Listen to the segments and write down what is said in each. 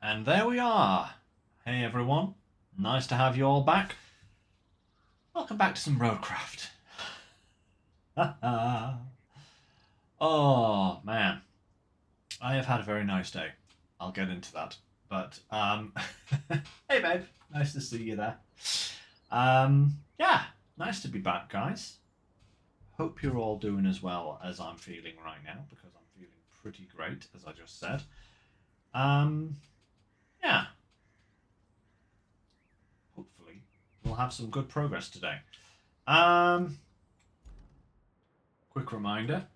And there we are. Hey everyone, nice to have you all back. Welcome back to some Roadcraft. Oh man, I have had a very nice day. I'll get into that. But hey babe, nice to see you there. Yeah, nice to be back, guys. Hope you're all doing as well as I'm feeling right now because I'm feeling pretty great, as I just said. Um, yeah, hopefully we'll have some good progress today. Um, Quick reminder,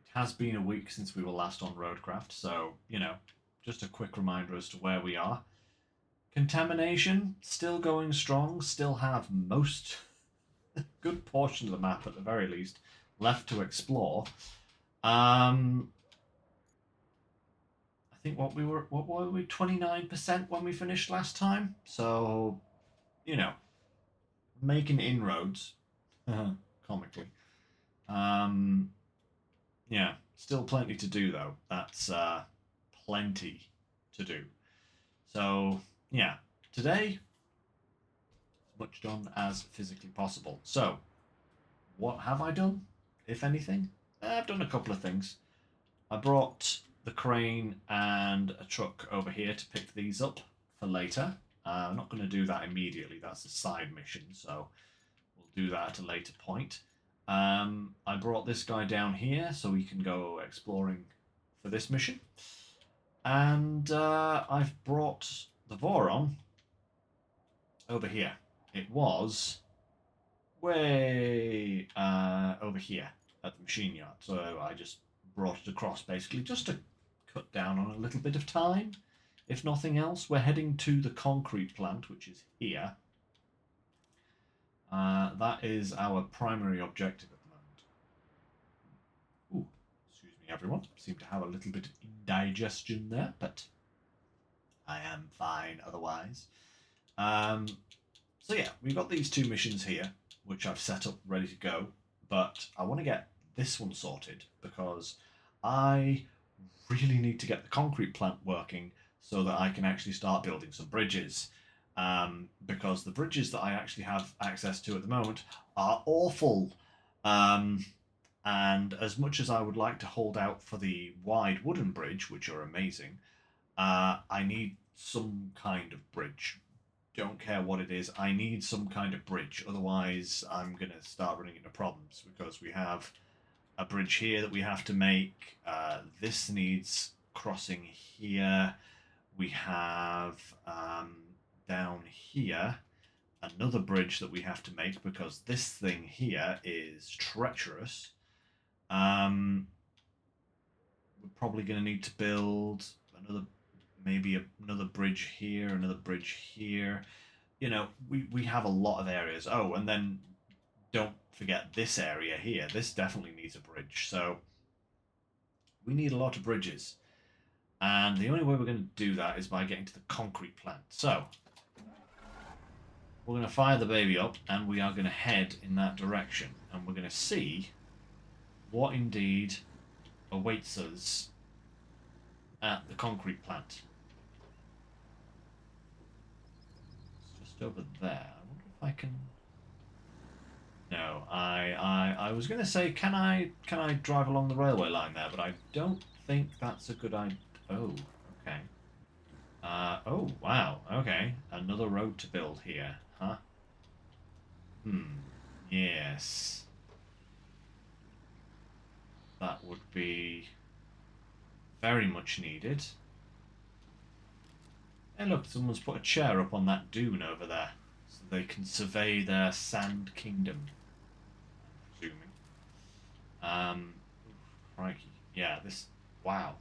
it has been a week since we were last on Roadcraft, so, just a quick reminder as to where we are. Contamination, still going strong, still have most, good portion of the map at the very least, left to explore. I think what were we, 29% when we finished last time? So, you know, making inroads, comically. Um, Yeah, still plenty to do though. That's plenty to do. So yeah, today as much done as physically possible. So what have I done, if anything? I've done a couple of things. I brought the crane and a truck over here to pick these up for later. I'm not going to do that immediately. That's a side mission, so we'll do that at a later point. I brought this guy down here so we can go exploring for this mission. And I've brought the Voron over here. It was way over here at the machine yard. So I just brought it across basically just to cut down on a little bit of time. If nothing else, we're heading to the concrete plant, which is here. That is our primary objective at the moment. Ooh, excuse me, everyone. Seem to have a little bit of indigestion there, but I am fine otherwise. So yeah, we've got these two missions here, which I've set up ready to go, but I want to get this one sorted because I really need to get the concrete plant working so that I can actually start building some bridges. Because the bridges that I actually have access to at the moment are awful. Um, and as much as I would like to hold out for the wide wooden bridge, which are amazing, I need some kind of bridge. Don't care what it is. I need some kind of bridge. Otherwise, I'm going to start running into problems because we have a bridge here that we have to make. This needs crossing here. We have down here another bridge that we have to make because this thing here is treacherous. We're probably going to need to build another, maybe another bridge here, another bridge here. We have a lot of areas. Oh, and then don't forget this area here. This definitely needs a bridge. So we need a lot of bridges. And the only way we're going to do that is by getting to the concrete plant. So we're going to fire the baby up and we are going to head in that direction. And we're going to see what indeed awaits us at the concrete plant. It's just over there. I wonder if I can... No, I was going to say, can I drive along the railway line there? But I don't think that's a good idea. Oh, okay. Oh, wow. Okay, another road to build here, huh? Yes. That would be very much needed. Hey, look, someone's put a chair up on that dune over there so they can survey their sand kingdom, I'm presuming. Crikey. Yeah, this... Wow.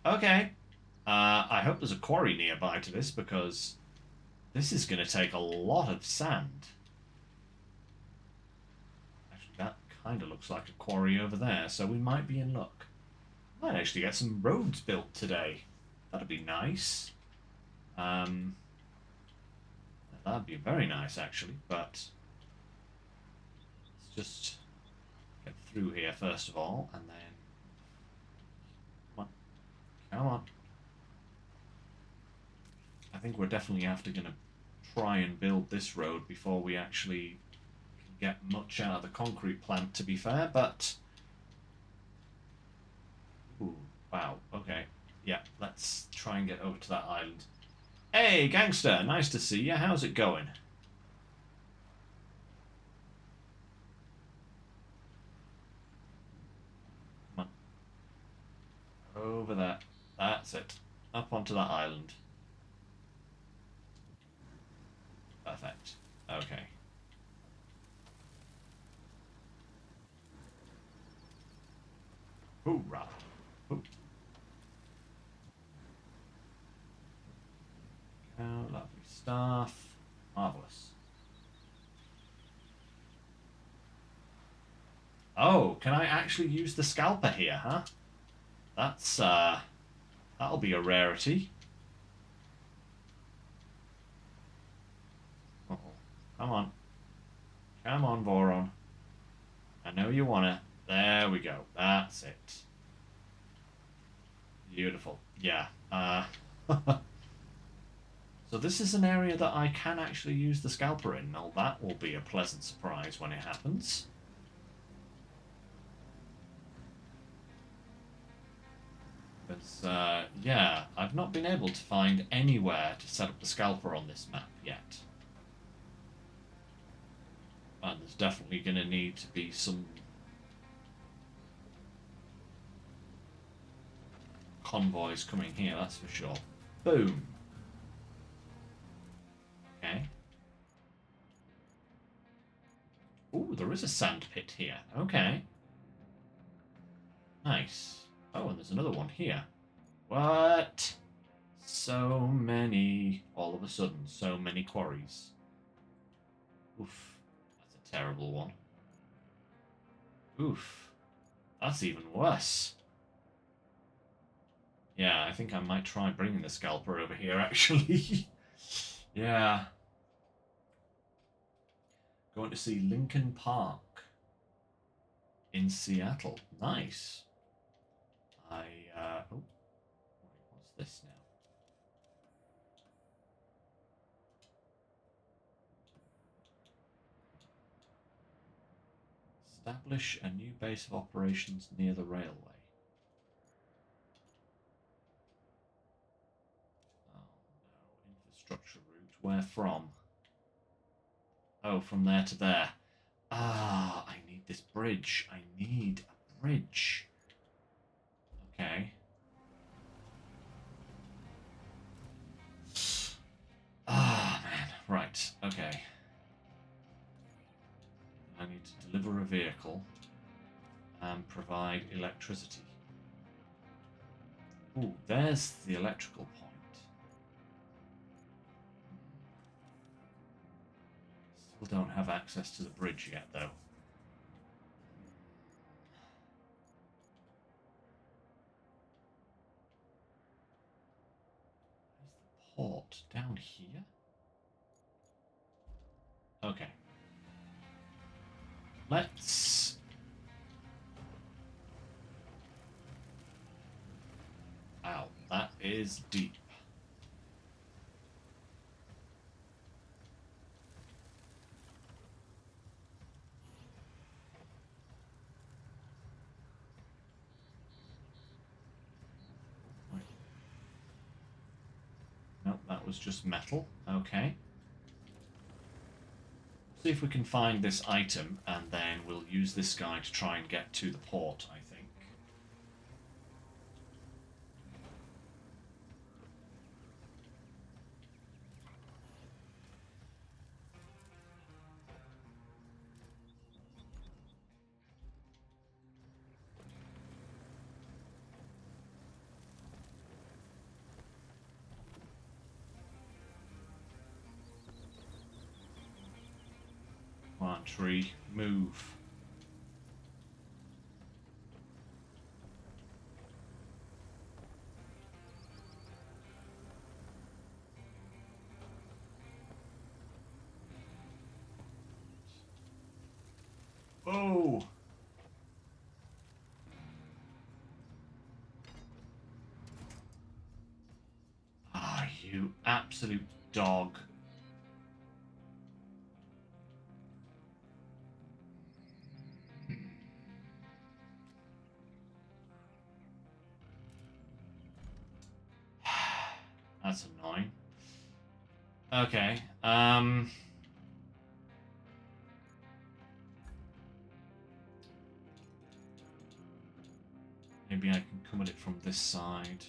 Okay. I hope there's a quarry nearby to this because this is going to take a lot of sand. Actually, that kind of looks like a quarry over there, so we might be in luck. Might actually get some roads built today. That'd be nice. That'd be very nice, actually, but let's just get through here first of all, and then... Come on. Come on. think we're definitely going to try and build this road before we actually can get much out of the concrete plant, to be fair, but... Ooh, wow, okay. Yeah, let's try and get over to that island. Hey, gangster, nice to see you. How's it going? Come on. Over there. That's it. Up onto that island. Perfect. Okay. Hoorah. Ooh. Oh, lovely stuff. Marvellous. Oh, can I actually use the scalper here, huh? That's, that'll be a rarity. Uh-oh. Come on. Come on, Voron. I know you want it. There we go. That's it. Beautiful. Yeah. So this is an area that I can actually use the scalper in. Now that will be a pleasant surprise when it happens. Because, yeah, I've not been able to find anywhere to set up the scalper on this map yet. And there's definitely going to need to be some convoys coming here, that's for sure. Boom. Okay. Ooh, there is a sand pit here. Okay. Nice. Oh, and there's another one here. What? So many. All of a sudden, so many quarries. Oof. That's a terrible one. Oof. That's even worse. Yeah, I think I might try bringing the scalper over here, actually. Yeah. Going to see Lincoln Park in Seattle. Nice. Oh, what's this now? Establish a new base of operations near the railway. Oh no, infrastructure route. Where from? Oh, from there to there. Ah, I need this bridge. I need a bridge. Okay. Ah, man. Right. Okay. I need to deliver a vehicle and provide electricity. Ooh, there's the electrical point. Still don't have access to the bridge yet, though. Where's the port? Down here? Okay. Let's... Ow, that is deep. Nope, that was just metal. Okay. See if we can find this item, and then we'll use this guy to try and get to the port, I think. Come on, tree, move. Oh! Ah, You absolute dog. That's annoying. Okay, maybe I can come at it from this side.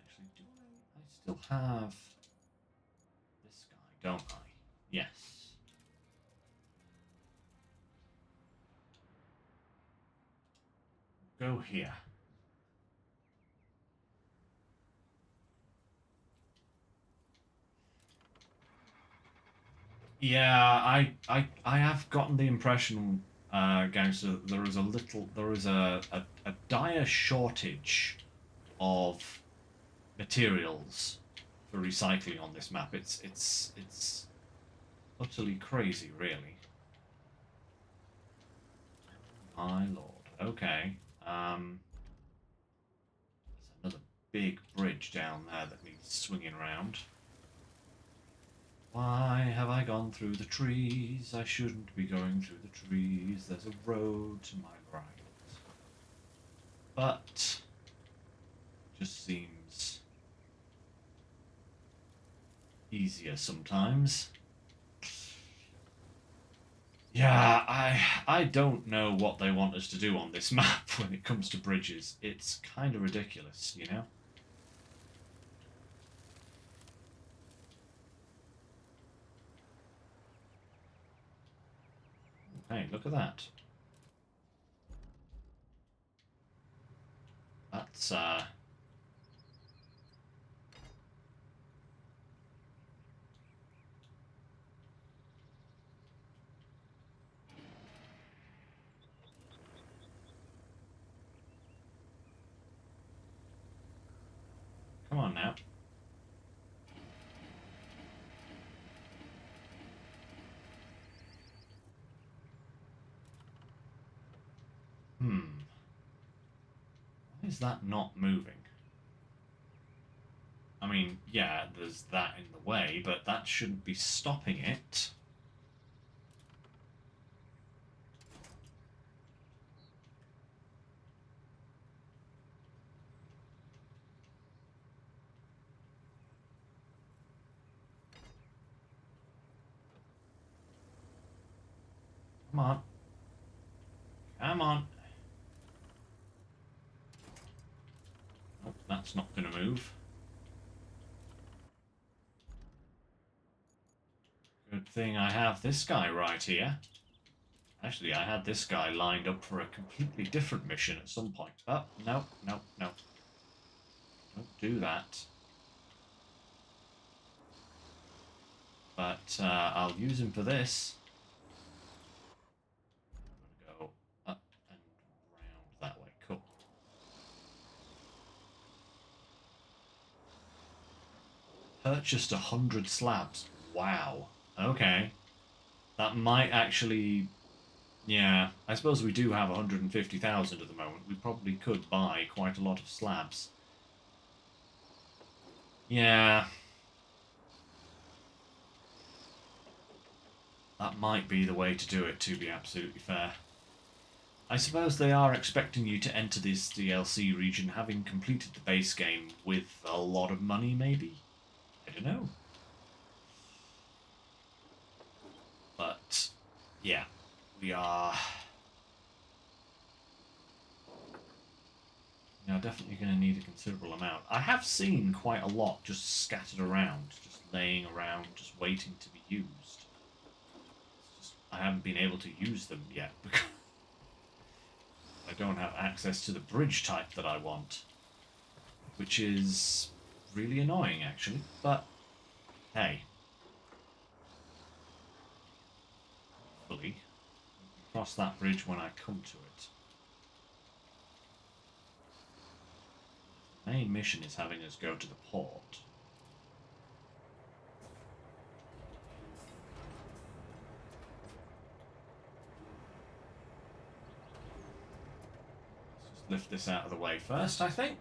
Actually, do I still have this guy, don't I? Yes. Go here. Yeah, I have gotten the impression, Gangster, there is a dire shortage of materials for recycling on this map. It's utterly crazy, really. My lord. Okay. There's another big bridge down there that needs swinging around. Why have I gone through the trees? I shouldn't be going through the trees. There's a road to my right. But just seems easier sometimes. Yeah, I don't know what they want us to do on this map when it comes to bridges. It's kind of ridiculous, you know? Hey, look at that. That's, come on now. Hmm. Why is that not moving? I mean, yeah, there's that in the way, but that shouldn't be stopping it. Come on. Come on. Oh, that's not going to move. Good thing I have this guy right here. Actually, I had this guy lined up for a completely different mission at some point. Oh, no, no, no. Don't do that. But I'll use him for this. I'm going to go up and round that way. Cool. Purchased 100 slabs. Wow. Okay. That might actually... Yeah, I suppose we do have 150,000 at the moment. We probably could buy quite a lot of slabs. Yeah. That might be the way to do it, to be absolutely fair. I suppose they are expecting you to enter this DLC region having completed the base game with a lot of money, maybe? I don't know. But, yeah, we are definitely going to need a considerable amount. I have seen quite a lot just scattered around, just laying around, just waiting to be used. Just, I haven't been able to use them yet because I don't have access to the bridge type that I want, which is really annoying, actually. But, hey. Hopefully, cross that bridge when I come to it. The main mission is having us go to the port. lift this out of the way first, I think.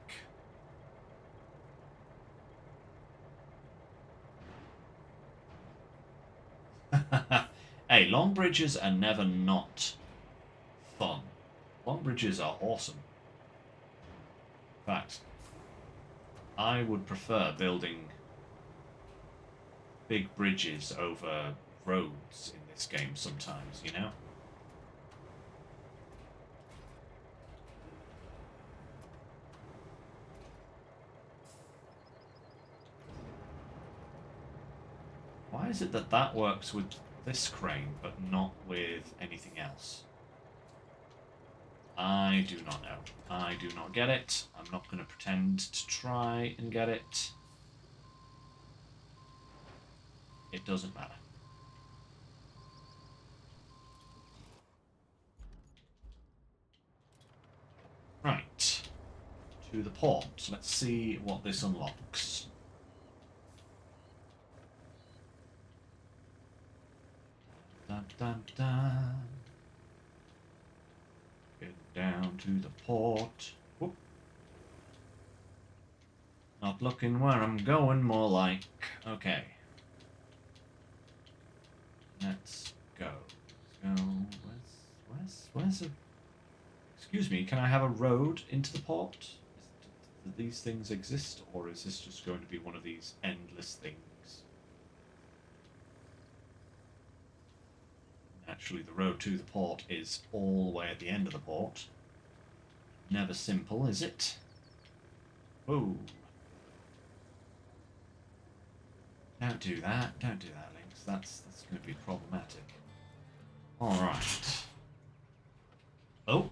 Hey, long bridges are never not fun. Long bridges are awesome. In fact, I would prefer building big bridges over roads in this game sometimes, you know? Why is it that that works with this crane, but not with anything else? I do not know. I do not get it. I'm not going to pretend to try and get it. It doesn't matter. Right. To the port. Let's see what this unlocks. Dun, dun, dun. Get down to the port. Whoop. Not looking where I'm going, more like. Okay. Let's go. Let's go. Where's the... Excuse me, can I have a road into the port? Do these things exist, or is this just going to be one of these endless things? Actually, the road to the port is all the way at the end of the port. Never simple, is it? Whoa. Don't do that. Don't do that, Lynx. That's going to be problematic. All right. Oh.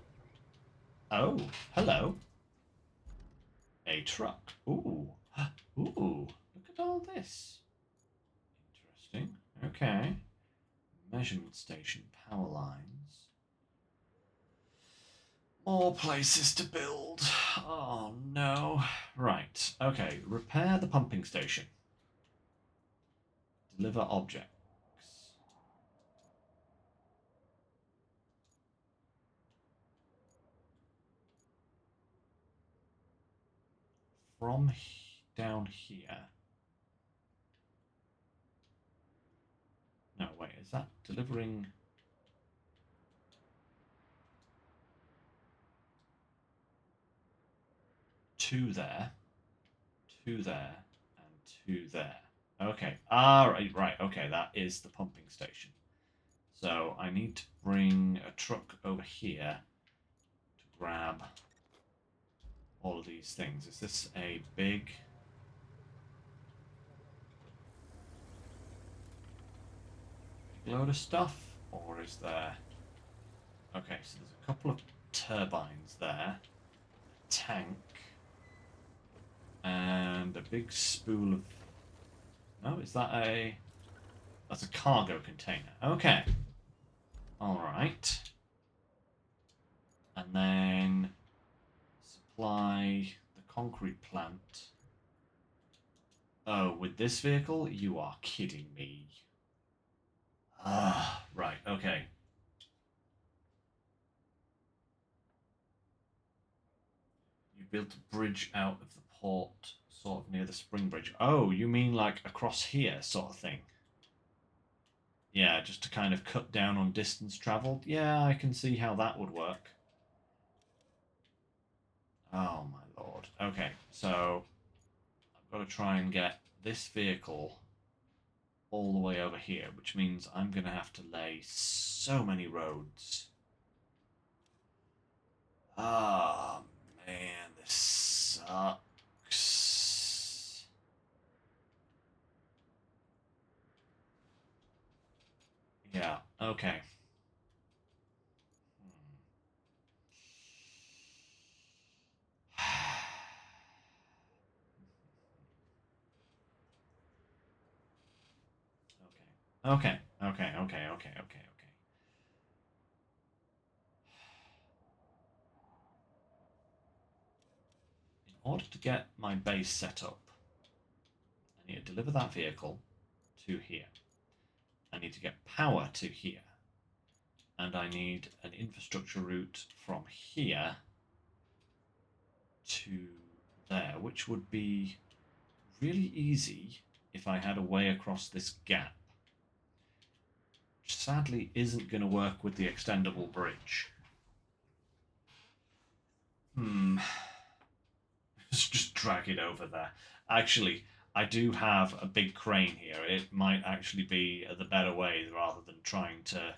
Oh. Hello. A truck. Ooh. Ooh. Look at all this. Interesting. Okay. Measurement station, power lines. More places to build. Oh no. Right. Okay. Repair the pumping station. Deliver objects. From down here. No, wait. Is that delivering? Two there. Two there. And two there. Okay. Ah, right. Okay. That is the pumping station. So I need to bring a truck over here to grab all of these things. Is this a big load of stuff, or is there... Okay, so there's a couple of turbines there, a tank, and a big spool of... No, is that a... That's a cargo container. Okay. Alright. And then supply the concrete plant. Oh, with this vehicle? You are kidding me. Ah, right, okay. You built a bridge out of the port, sort of near the spring bridge. Oh, you mean like across here, sort of thing? Yeah, just to kind of cut down on distance travelled. Yeah, I can see how that would work. Oh my lord. Okay, so I've got to try and get this vehicle all the way over here, which means I'm going to have to lay so many roads. Ah, man, this sucks. Yeah, okay. Okay, okay, okay, okay, okay, okay. In order to get my base set up, I need to deliver that vehicle to here. I need to get power to here. And I need an infrastructure route from here to there, which would be really easy if I had a way across this gap. Which sadly isn't going to work with the extendable bridge. Just drag it over there. Actually, I do have a big crane here. It might actually be the better way rather than trying to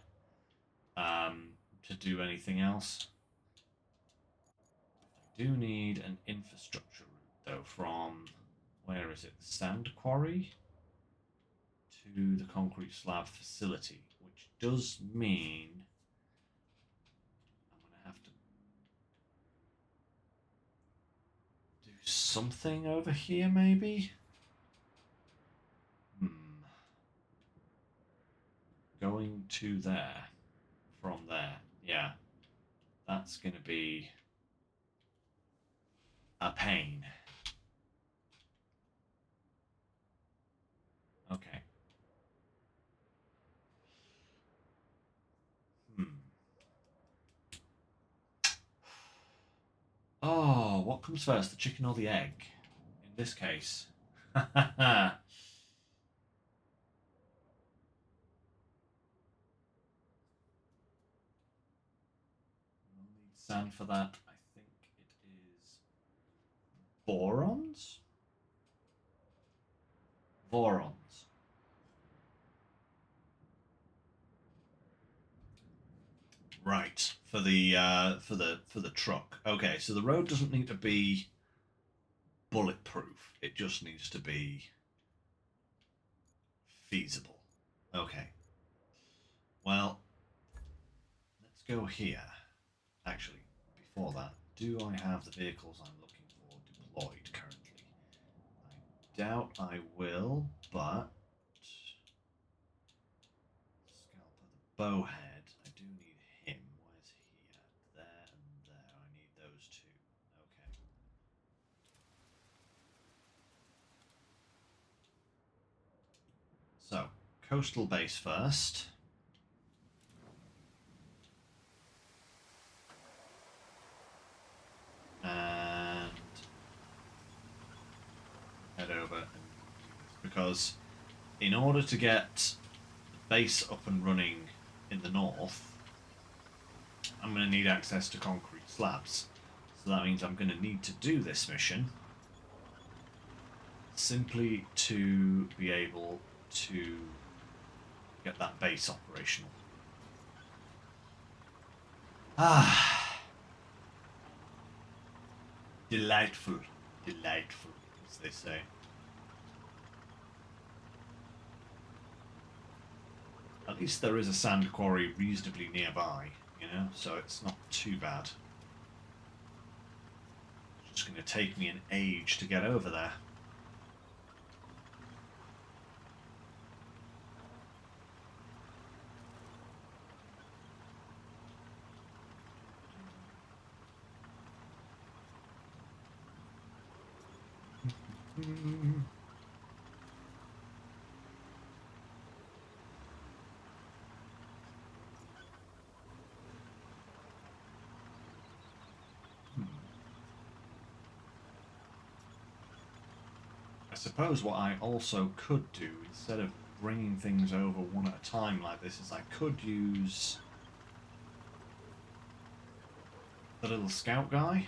do anything else. I do need an infrastructure route though from where is it? The sand quarry to the concrete slab facility, which does mean I'm gonna have to do something over here maybe. Going to there from there. Yeah. That's going to be a pain. Okay. Oh, what comes first, the chicken or the egg? In this case. We'll need sand for that. I think it is borons? Vorons. Right, for the truck. Okay, so the road doesn't need to be bulletproof. It just needs to be feasible. Okay. Well, let's go here. Actually, before that, do I have the vehicles I'm looking for deployed currently? I doubt I will, but Scalper the bowhead, I do need him. Where's he at? There and there. I need those two. Okay. So, coastal base first. And head over because in order to get the base up and running in the north, I'm going to need access to concrete slabs. So that means I'm going to need to do this mission simply to be able to get that base operational. Ah. Delightful. Delightful, as they say. At least there is a sand quarry reasonably nearby, you know, so it's not too bad. It's just going to take me an age to get over there. I suppose what I also could do, instead of bringing things over one at a time like this, is I could use the little scout guy.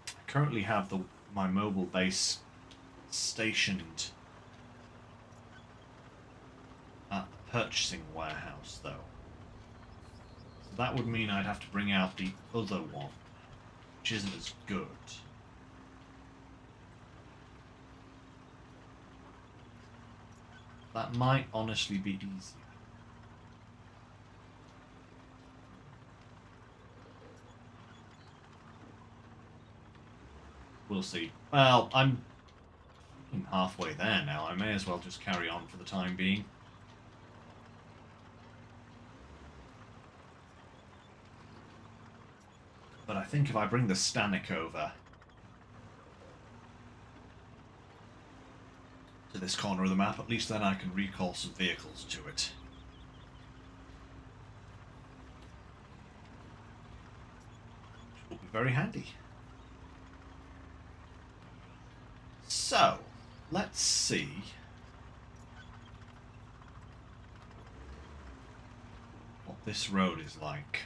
I currently have my mobile base stationed at the purchasing warehouse, though. So that would mean I'd have to bring out the other one, which isn't as good. That might honestly be easier. We'll see. Well, I'm halfway there now. I may as well just carry on for the time being. But I think if I bring the Stanek over to this corner of the map, at least then I can recall some vehicles to it. very handy. So, let's see. What this road is like.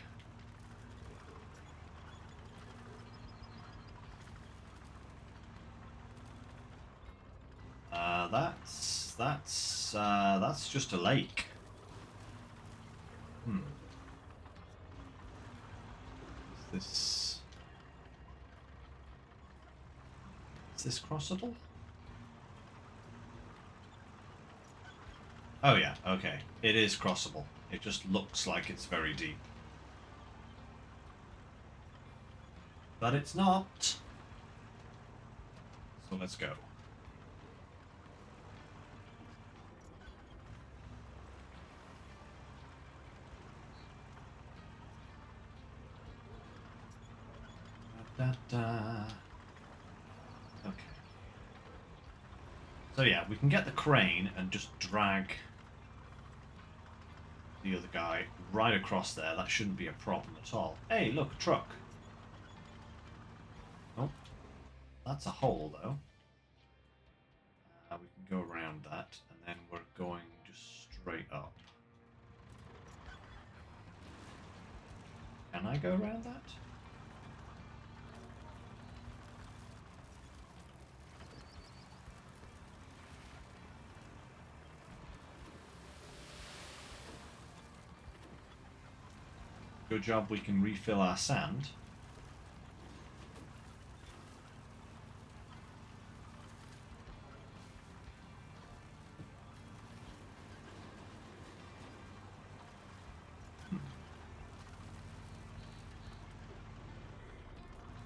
That's just a lake. Is this crossable? Oh yeah, okay. It is crossable. It just looks like it's very deep. But it's not. So let's go. Okay. So yeah, we can get the crane and just drag the other guy right across there. That shouldn't be a problem at all. Hey, look, a truck. Oh, that's a hole though. We can go around that, and then we're going just straight up. Can I go around that? Good job, we can refill our sand.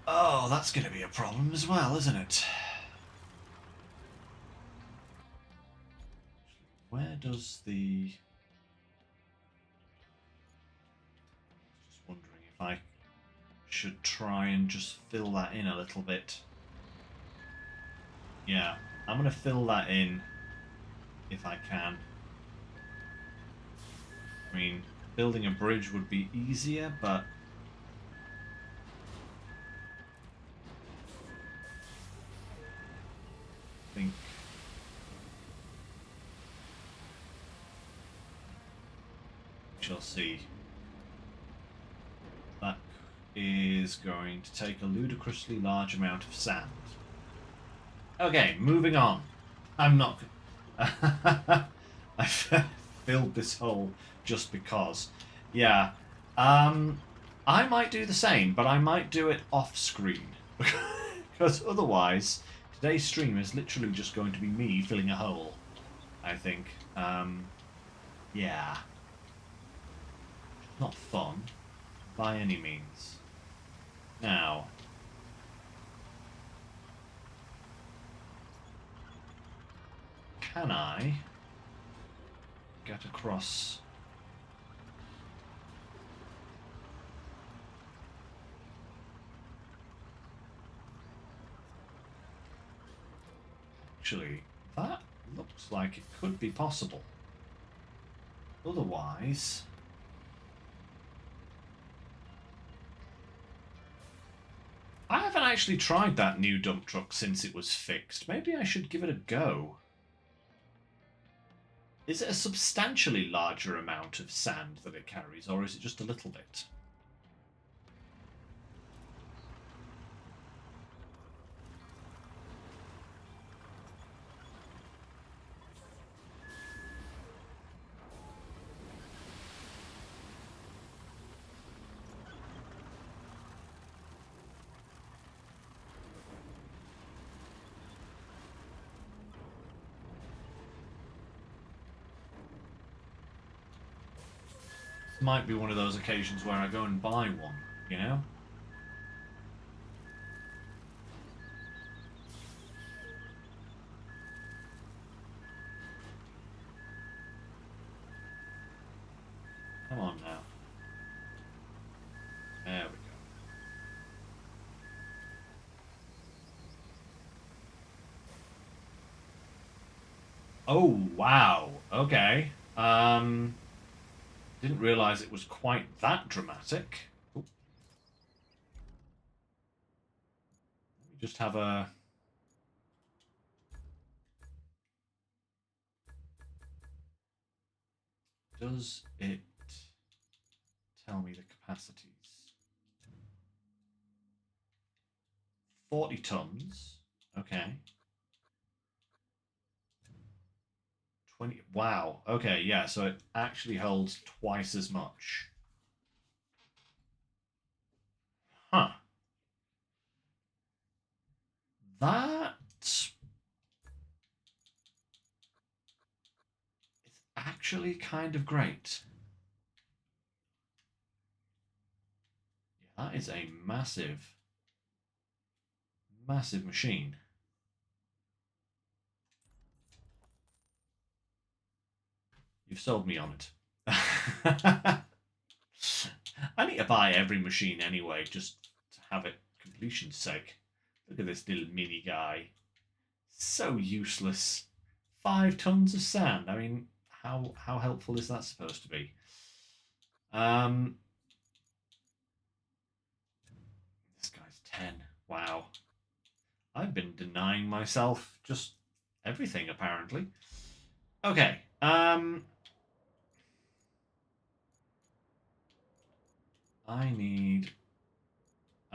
Oh, that's going to be a problem as well, isn't it? Where does the... Just wondering if I should try and just fill that in a little bit. Yeah, I'm going to fill that in if I can. I mean, building a bridge would be easier, but... I think... we shall see. That is going to take a ludicrously large amount of sand. Okay, moving on. I'm not... I filled this hole just because. Yeah. I might do the same, but I might do it off screen. Because otherwise, today's stream is literally just going to be me filling a hole, I think. Yeah. Not fun, by any means. Now... can I get across? Actually, that looks like it could be possible. Otherwise... I haven't actually tried that new dump truck since it was fixed. Maybe I should give it a go. Is it a substantially larger amount of sand that it carries, or is it just a little bit? Might be one of those occasions where I go and buy one, you know? Come on now. There we go. Oh, wow. Okay. Didn't realise it was quite that dramatic. Ooh. just have a... Does it tell me the capacities? 40 tons. Okay. 20. Wow. Okay, yeah, so it actually holds twice as much. Huh. That is actually kind of great. Yeah, that is a massive, massive machine. You've sold me on it. I need to buy every machine anyway, just to have it completion's sake. Look at this little mini guy. So useless. 5 tons of sand. I mean, how helpful is that supposed to be? This guy's 10. Wow. I've been denying myself just everything apparently. Okay. I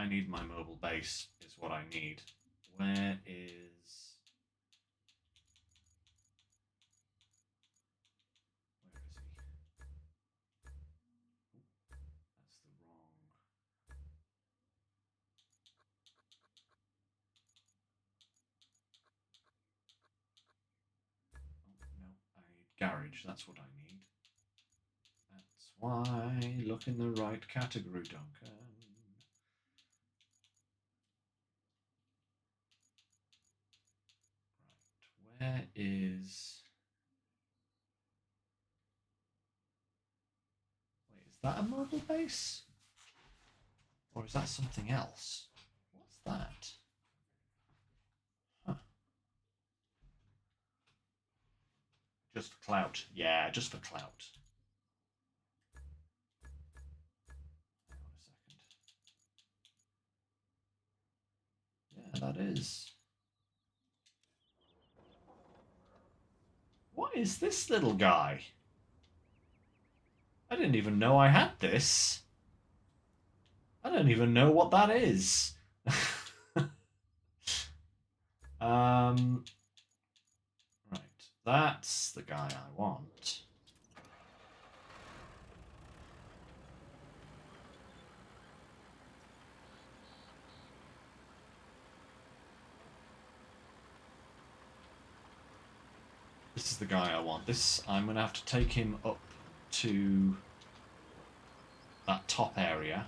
need my mobile base is what I need. Where is That's the wrong. Oh, no, I need garage. That's what I need. That's why. Look in the right category, Duncan. Right. Where is... Wait, is that a mobile base? Or is that something else? What's that? Huh. Just for clout. Yeah, just for clout. Hang on a second. Yeah, that is. What is this little guy? I didn't even know I had this. I don't even know what that is. Right, that's the guy I want. This is the guy I want. This, I'm going to have to take him up to that top area.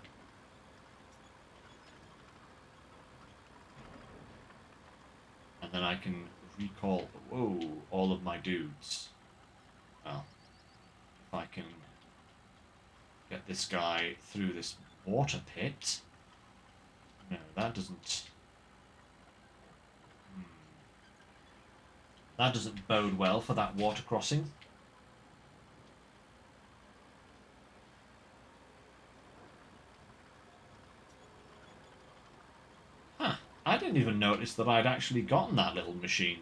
And then I can recall, whoa, all of my dudes. Well, if I can get this guy through this water pit. No, that doesn't... That doesn't bode well for that water crossing. Huh. I didn't even notice that I'd actually gotten that little machine.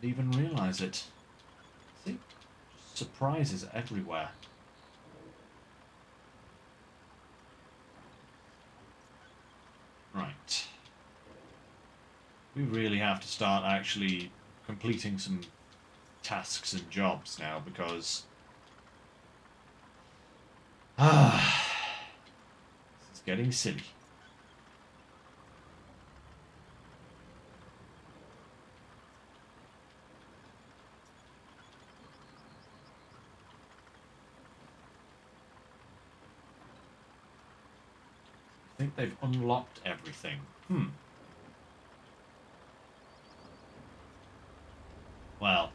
Didn't even realise it. See? Just surprises everywhere. Right. We really have to start actually completing some tasks and jobs now because... it's getting silly. I think they've unlocked everything. Well.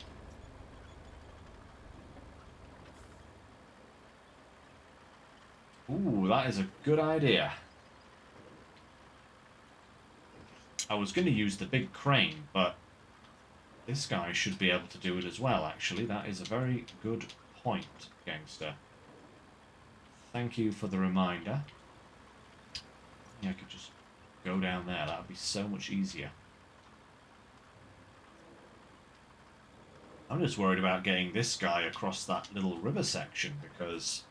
Ooh, that is a good idea. I was going to use the big crane, but this guy should be able to do it as well, actually. That is a very good point, gangster. Thank you for the reminder. Yeah, I could just go down there. That would be so much easier. I'm just worried about getting this guy across that little river section because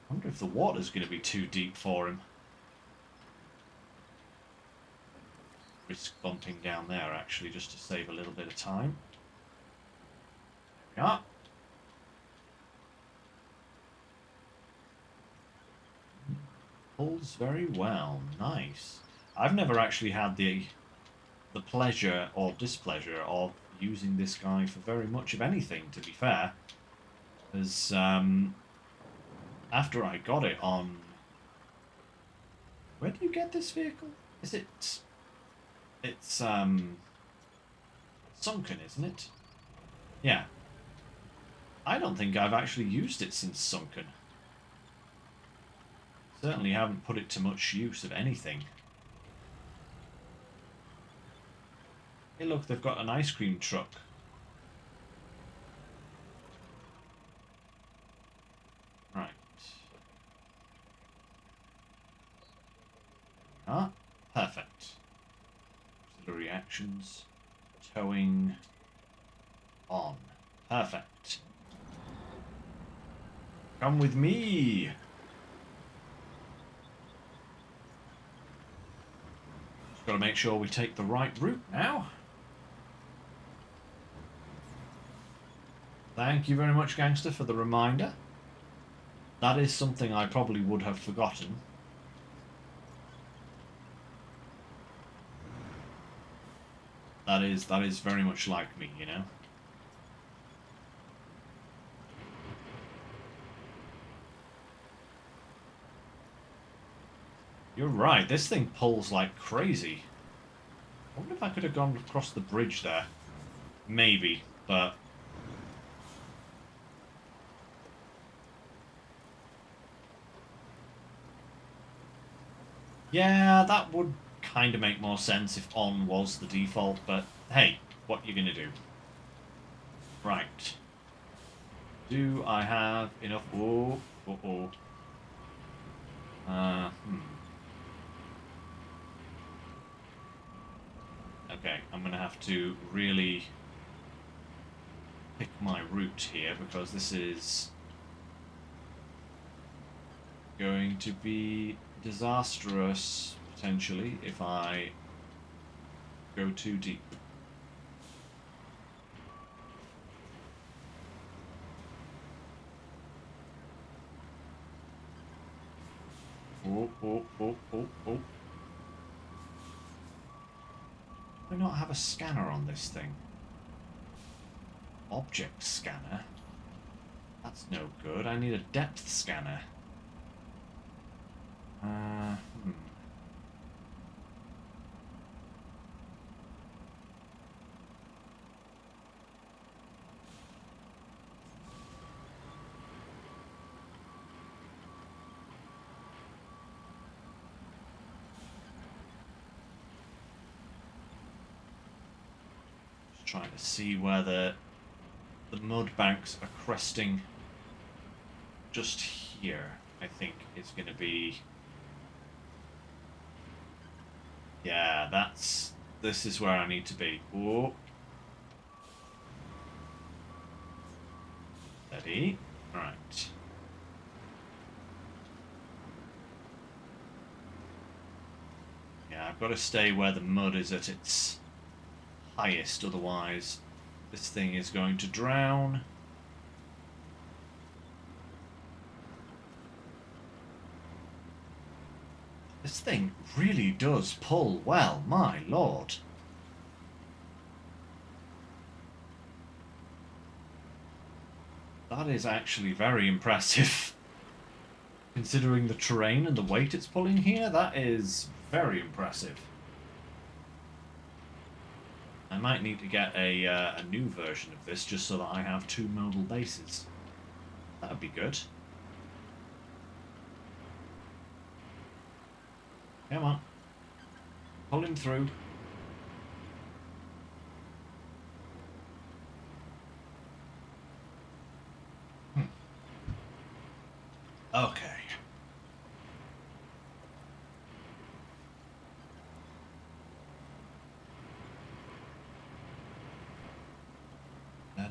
I wonder if the water's going to be too deep for him. Risk bumping down there actually just to save a little bit of time. There we are. Pulls very well. Nice. I've never actually had the pleasure or displeasure of using this guy for very much of anything, to be fair. Because after I got it on... Where do you get this vehicle? Is it... It's sunken, isn't it? Yeah. I don't think I've actually used it since sunken. Certainly haven't put it to much use of anything. Hey look, they've got an ice cream truck. Right. Ah, perfect. Auxiliary actions. Towing on. Perfect. Come with me. Just got to make sure we take the right route now. Thank you very much, gangster, for the reminder. That is something I probably would have forgotten. That is very much like me, you know. You're right, this thing pulls like crazy. I wonder if I could have gone across the bridge there. Maybe, but... Yeah, that would kind of make more sense if on was the default, but hey, what are you going to do? Right. Do I have enough... Oh, uh-oh. Okay, I'm going to have to really pick my route here because this is going to be disastrous, potentially, if I go too deep. Oh, oh, oh, oh, oh. Do I not have a scanner on this thing? Object scanner? That's no good. I need a depth scanner. Just trying to see where the mud banks are cresting. Just here, I think it's going to be... Yeah, this is where I need to be. Whoa. Steady. Right. Yeah, I've got to stay where the mud is at its highest, otherwise this thing is going to drown. This thing really does pull well, my lord. That is actually very impressive. Considering the terrain and the weight it's pulling here, that is very impressive. I might need to get a new version of this just so that I have 2 mobile bases. That would be good. Come on. Pull him through.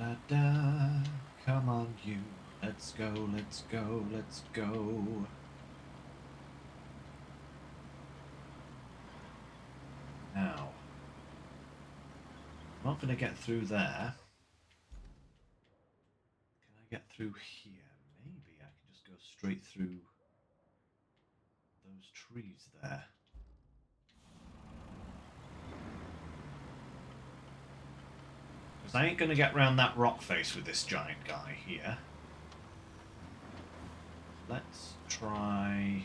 Da-da-da. Come on, you. Let's go, let's go, let's go. Now, I'm not going to get through there. Can I get through here? Maybe I can just go straight through those trees there. Because I ain't going to get round that rock face with this giant guy here. Let's try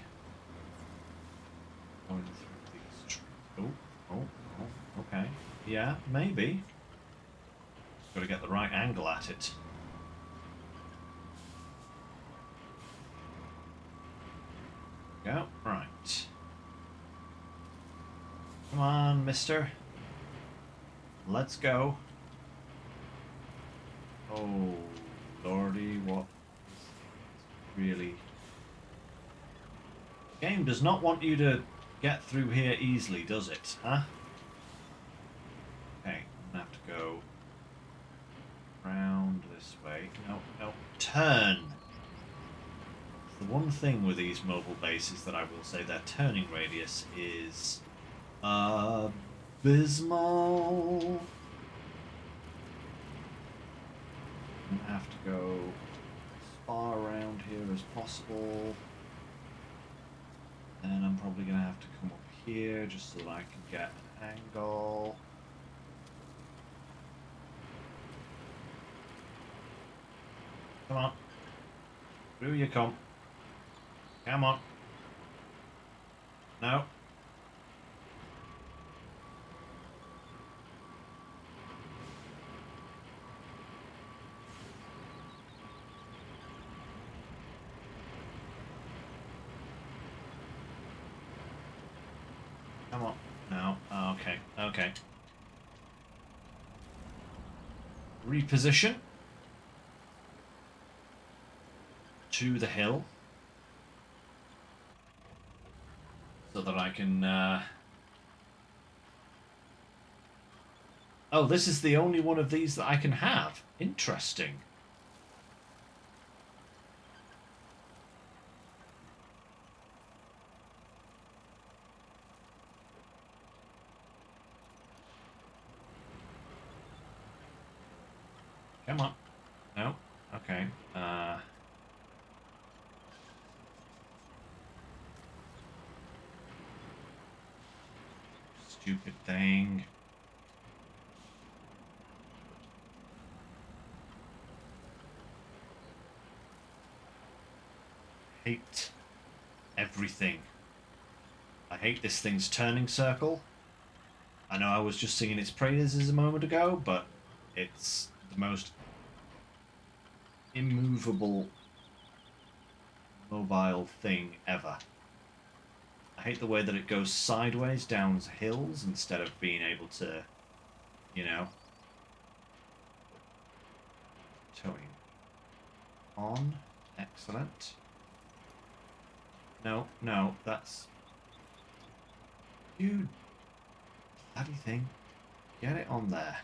going through these trees. Oh, okay. Yeah, maybe. Got to get the right angle at it. Go. Right. Come on, mister. Let's go. Oh, lordy, what is really... The game does not want you to get through here easily, does it? Huh? Okay, I'm gonna have to go round this way. No, no, turn! The one thing with these mobile bases that I will say their turning radius is abysmal. I'm gonna have to go as far around here as possible. And I'm probably gonna have to come up here just so that I can get an angle. Come on. Through you come. Come on. No. Come on. No. Oh, okay. Okay. Reposition to the hill so that I can Oh, this is the only one of these that I can have. Interesting. Come on. No. Okay. Stupid thing. Hate everything. I hate this thing's turning circle. I know I was just singing its praises a moment ago, but it's the most immovable mobile thing ever. I hate the way that it goes sideways down hills instead of being able to, you know, towing on. Excellent. No, no, that's... You bloody thing. Get it on there.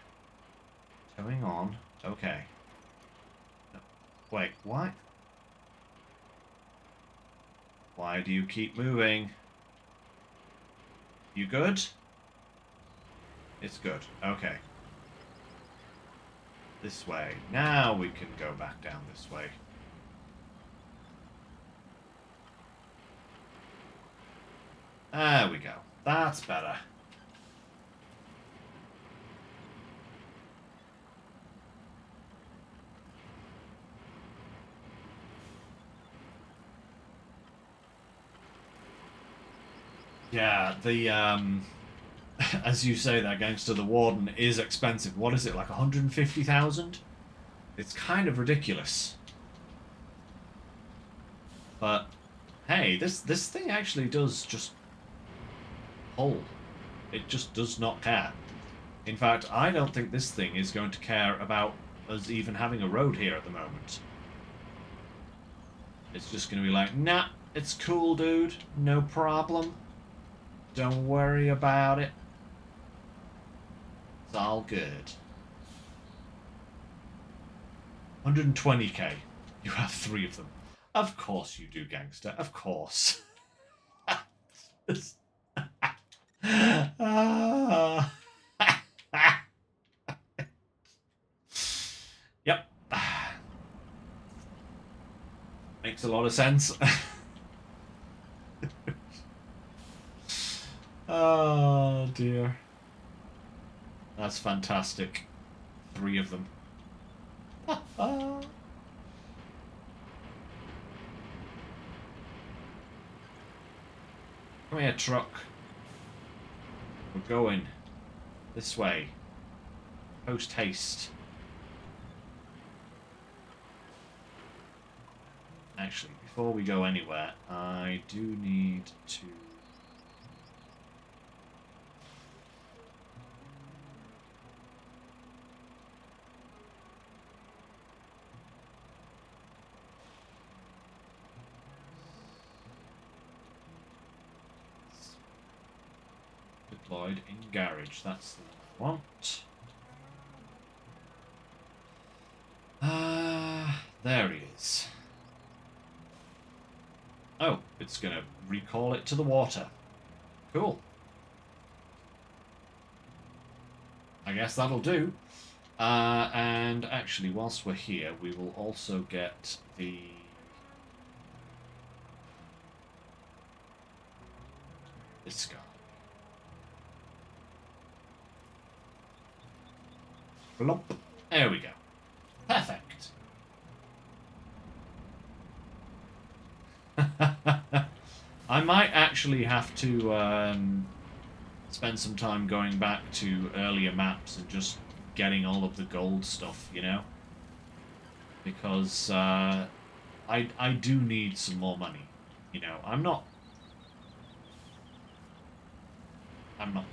Towing on. Okay. No. Wait, what? Why do you keep moving? You good? It's good. Okay. This way. Now we can go back down this way. There we go. That's better. Yeah, the as you say, that gangster, the warden, is expensive. What is it, like 150,000? It's kind of ridiculous. But hey, this thing actually does just hold. It just does not care. In fact, I don't think this thing is going to care about us even having a road here at the moment. It's just going to be like, nah, it's cool, dude. No problem. Don't worry about it. It's all good. 120k. You have 3 of them. Of course you do, gangster. Of course. Ah. Yep. Makes a lot of sense. Oh dear. That's fantastic. 3 of them. Come here, truck. We're going this way. Post haste. Actually, before we go anywhere, I do need to... Deployed in garage. That's the one I want. There he is. Oh, it's going to recall it to the water. Cool. I guess that'll do. And actually, whilst we're here, we will also get the... this guy. Flop. There we go. Perfect. I might actually have to spend some time going back to earlier maps and just getting all of the gold stuff, you know? Because I do need some more money. You know, I'm not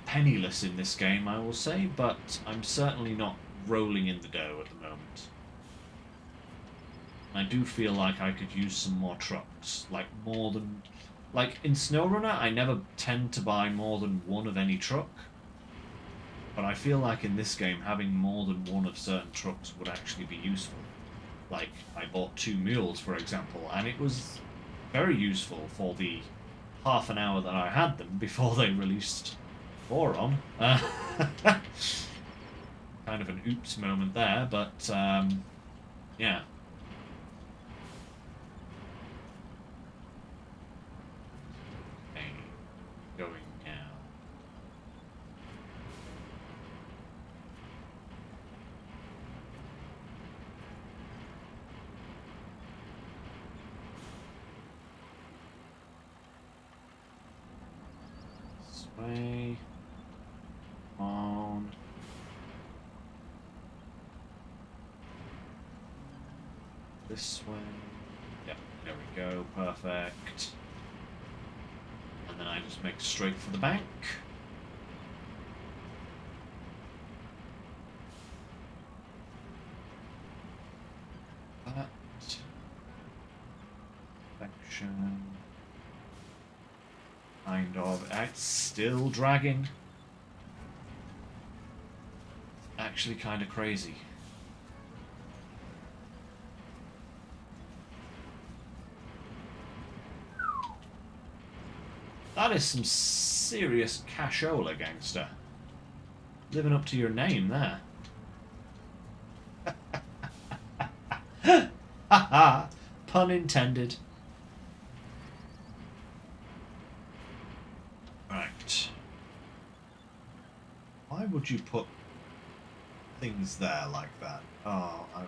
penniless in this game, I will say, but I'm certainly not rolling in the dough at the moment. I do feel like I could use some more trucks, like more than... Like, in SnowRunner, I never tend to buy more than one of any truck, but I feel like in this game, having more than one of certain trucks would actually be useful. Like, I bought 2 mules, for example, and it was very useful for the half an hour that I had them before they released Boron. Kind of an oops moment there, but yeah. Okay, going now. This way. On. This way. Yep, there we go, perfect. And then I just make straight for the bank. That. Section. Kind of. It's still dragging. Actually kind of crazy. That is some serious cashola, gangster. Living up to your name there. Haha, pun intended. Right. Why would you put things there like that? Oh, I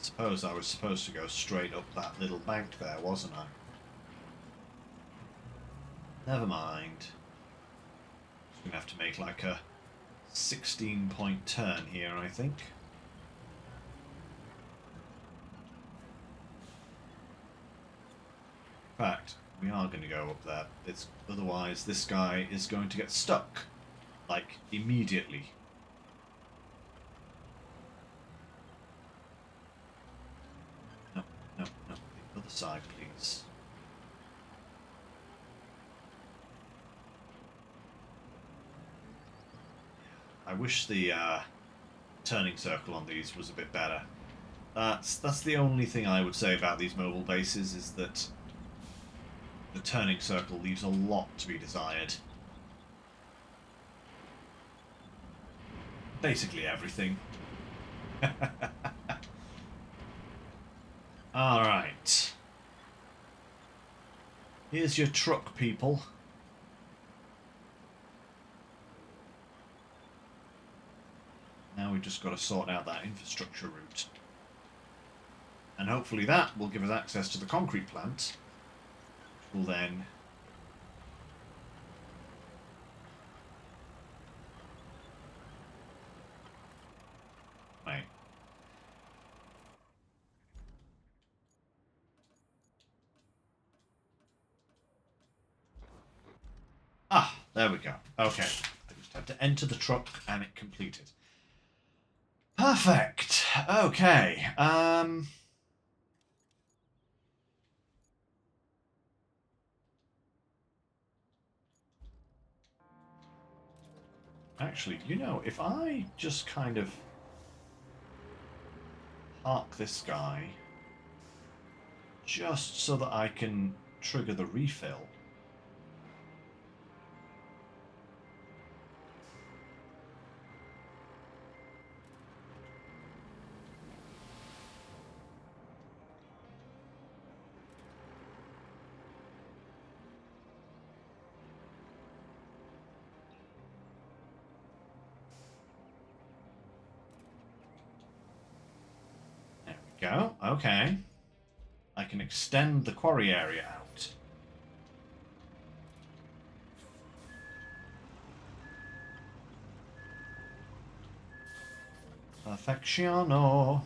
suppose I was supposed to go straight up that little bank there, wasn't I? Never mind. Just gonna have to make like a 16-point turn here, I think. In fact, we are going to go up there. Otherwise, this guy is going to get stuck, like, immediately. No, no, no. The other side, please. I wish the turning circle on these was a bit better. That's the only thing I would say about these mobile bases, is that the turning circle leaves a lot to be desired. Basically everything. Alright. Here's your truck, people. Now we've just got to sort out that infrastructure route. And hopefully that will give us access to the concrete plant, which will then... Wait. Ah, there we go. Okay. I just had to enter the truck and it completed. Perfect. Okay. Actually, you know, if I just kind of park this guy just so that I can trigger the refill. There we go. Okay. I can extend the quarry area out. Perfectiono.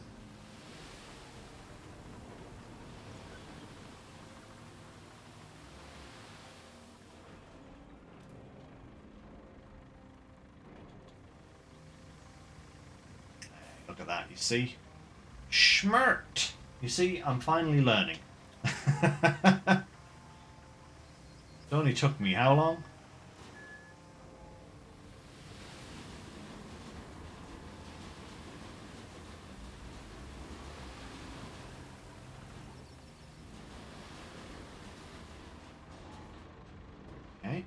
Look at that, you see? Schmert! You see, I'm finally learning. It only took me how long? Okay.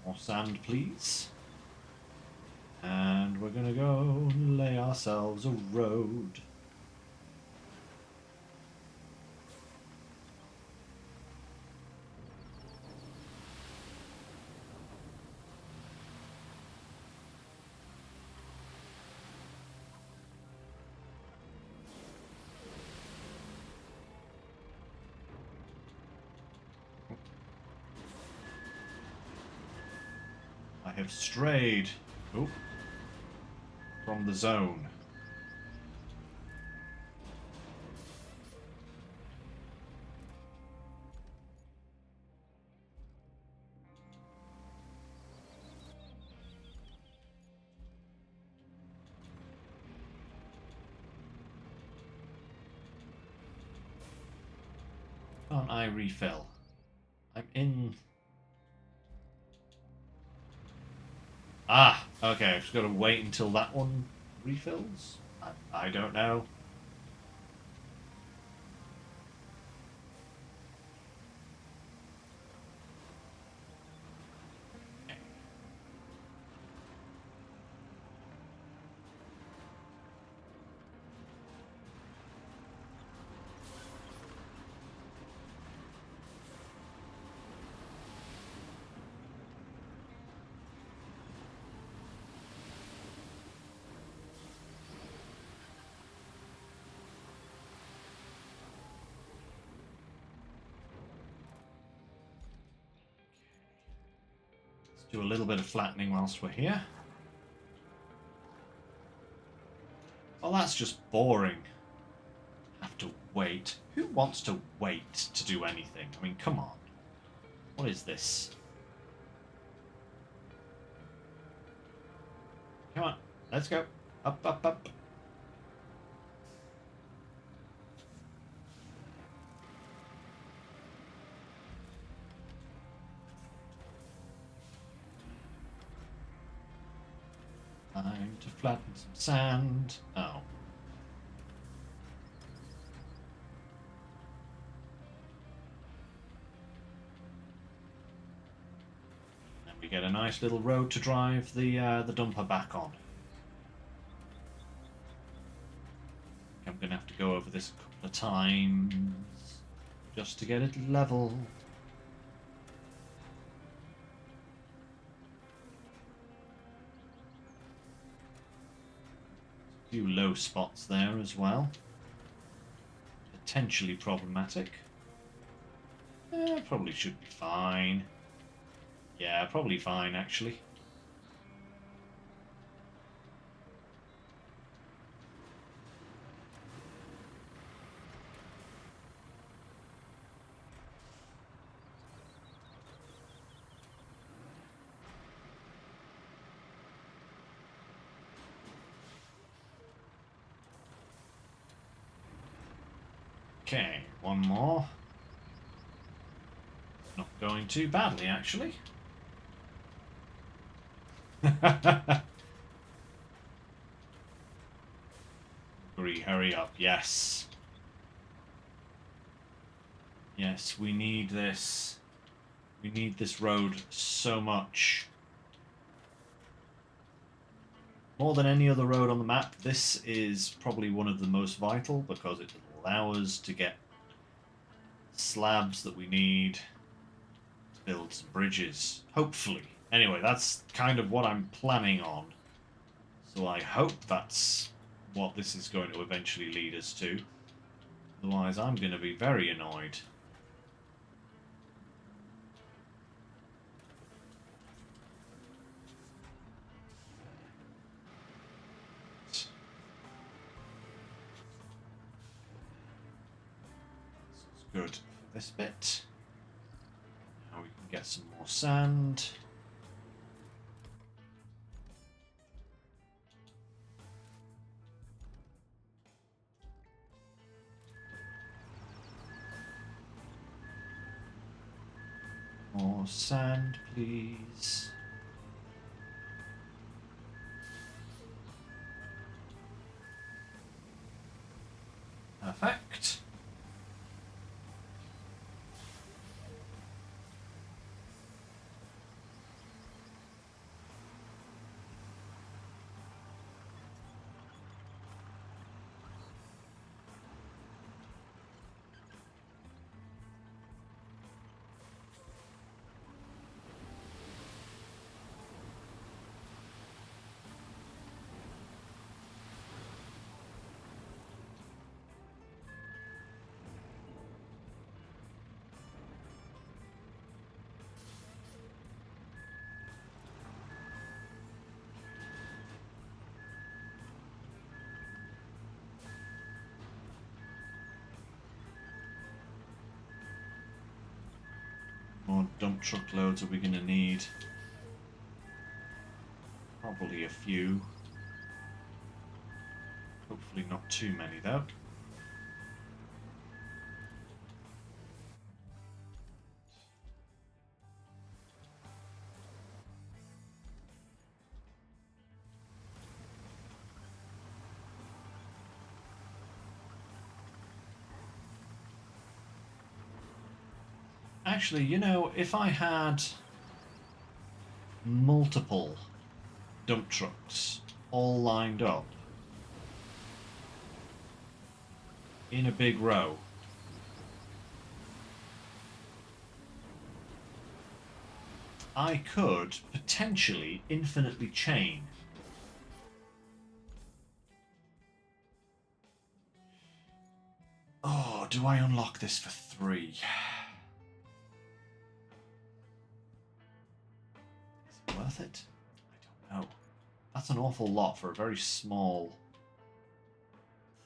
More sand, please. And we're gonna go lay ourselves a road. I have strayed from the zone. Can't I refill? I'm in... Ah, okay, I've just got to wait until that one refills? I don't know. Do a little bit of flattening whilst we're here. Well, that's just boring. Have to wait. Who wants to wait to do anything? I mean, come on. What is this? Come on, let's go. Up, up, up. Time to flatten some sand. Oh, nice little road to drive the dumper back on. I'm going to have to go over this a couple of times just to get it level. A few low spots there as well. Potentially problematic. Probably should be fine. Yeah, probably fine actually. Okay, one more. Not going too badly, actually. Hurry up, yes. Yes, we need this. We need this road so much. More than any other road on the map, this is probably one of the most vital because it will allow us to get slabs that we need to build some bridges. Hopefully. Anyway, that's kind of what I'm planning on. So I hope that's what this is going to eventually lead us to. Otherwise, I'm going to be very annoyed. Good for this bit. Now we can get some more sand. More sand, please. Perfect. More dump truck loads are we going to need? Probably a few. Hopefully not too many though. Actually, you know, if I had multiple dump trucks all lined up in a big row, I could potentially infinitely chain. Oh, do I unlock this for 3? Is it worth it? I don't know. That's an awful lot for a very small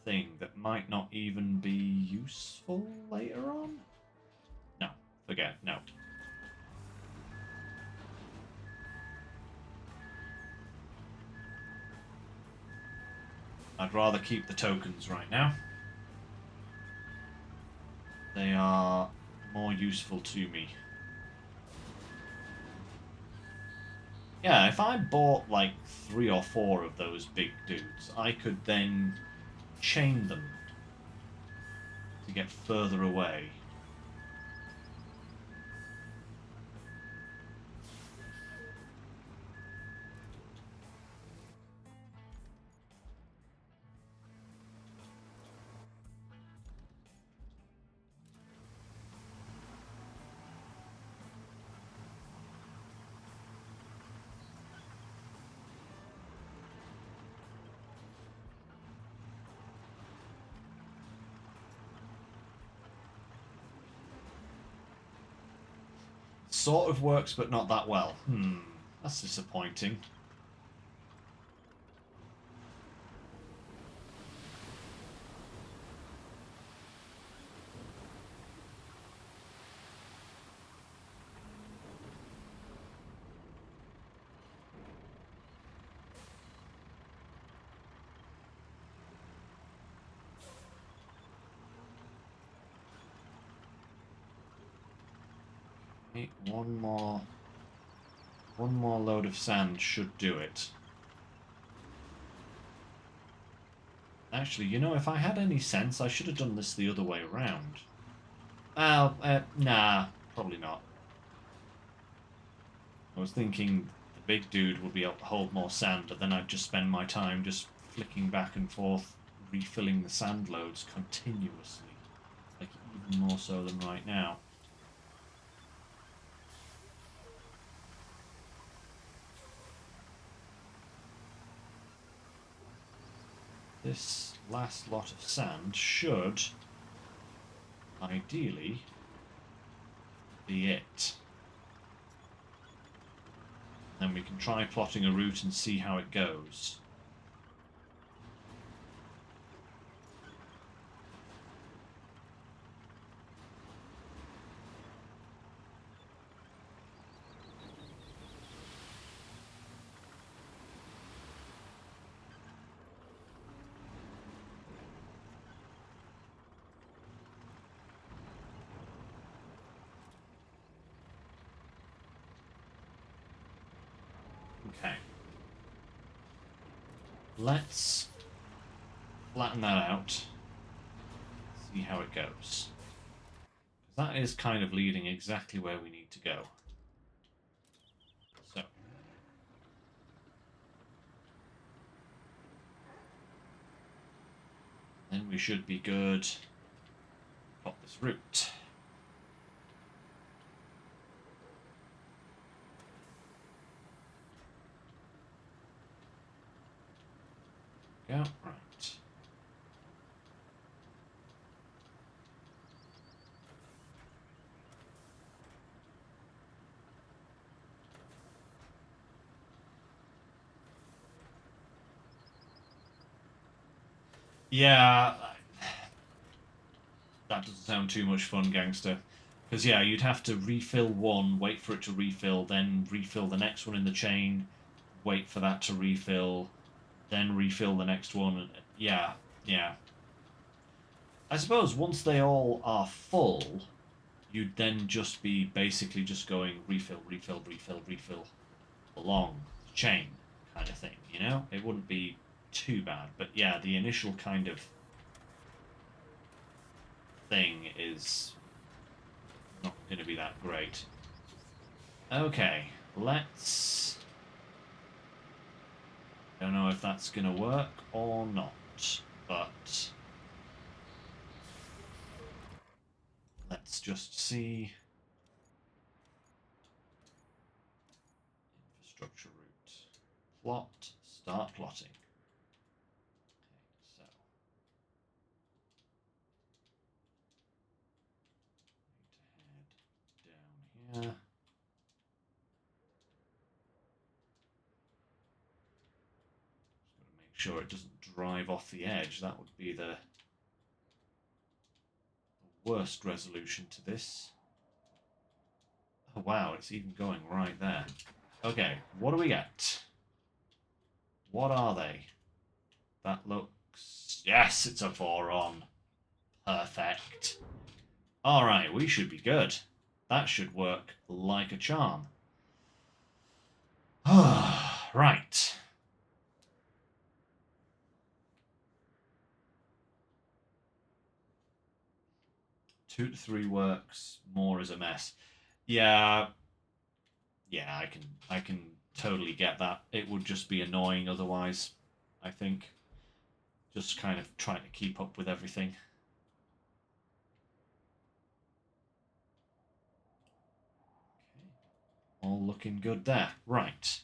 thing that might not even be useful later on. No, forget, no. I'd rather keep the tokens right now. They are more useful to me. Yeah, if I bought like 3 or 4 of those big dudes, I could then chain them to get further away. sort of works, but not that well. That's disappointing. Okay, one more load of sand should do it. Actually, you know, if I had any sense, I should have done this the other way around. Nah, probably not. I was thinking the big dude would be able to hold more sand, but then I'd just spend my time just flicking back and forth, refilling the sand loads continuously. Like, even more so than right now. This last lot of sand should, ideally, be it. Then we can try plotting a route and see how it goes. Okay. Let's flatten that out. See how it goes. That is kind of leading exactly where we need to go. So. Then we should be good. Plot this route. Go, right. Yeah, that doesn't sound too much fun, gangster. Because, yeah, you'd have to refill one, wait for it to refill, then refill the next one in the chain, wait for that to refill, then refill the next one. Yeah, yeah. I suppose once they all are full, you'd then just be basically just going refill, refill, refill, refill along the chain kind of thing, you know? It wouldn't be too bad. But yeah, the initial kind of thing is not going to be that great. Okay, let's... Don't know if that's going to work or not, but... Let's just see. Infrastructure route. Plot. Start plotting. Okay, so. Need to head down here. Just got to make sure it doesn't drive off the edge. That would be the worst resolution to this. Oh wow, it's even going right there. Okay, what do we get? What are they? That looks... Yes, it's a 4-on. Perfect. Alright, we should be good. That should work like a charm. Right. 2 to 3 works, more is a mess. Yeah, I can totally get that. It would just be annoying otherwise, I think. Just kind of trying to keep up with everything. Okay. All looking good there. Right.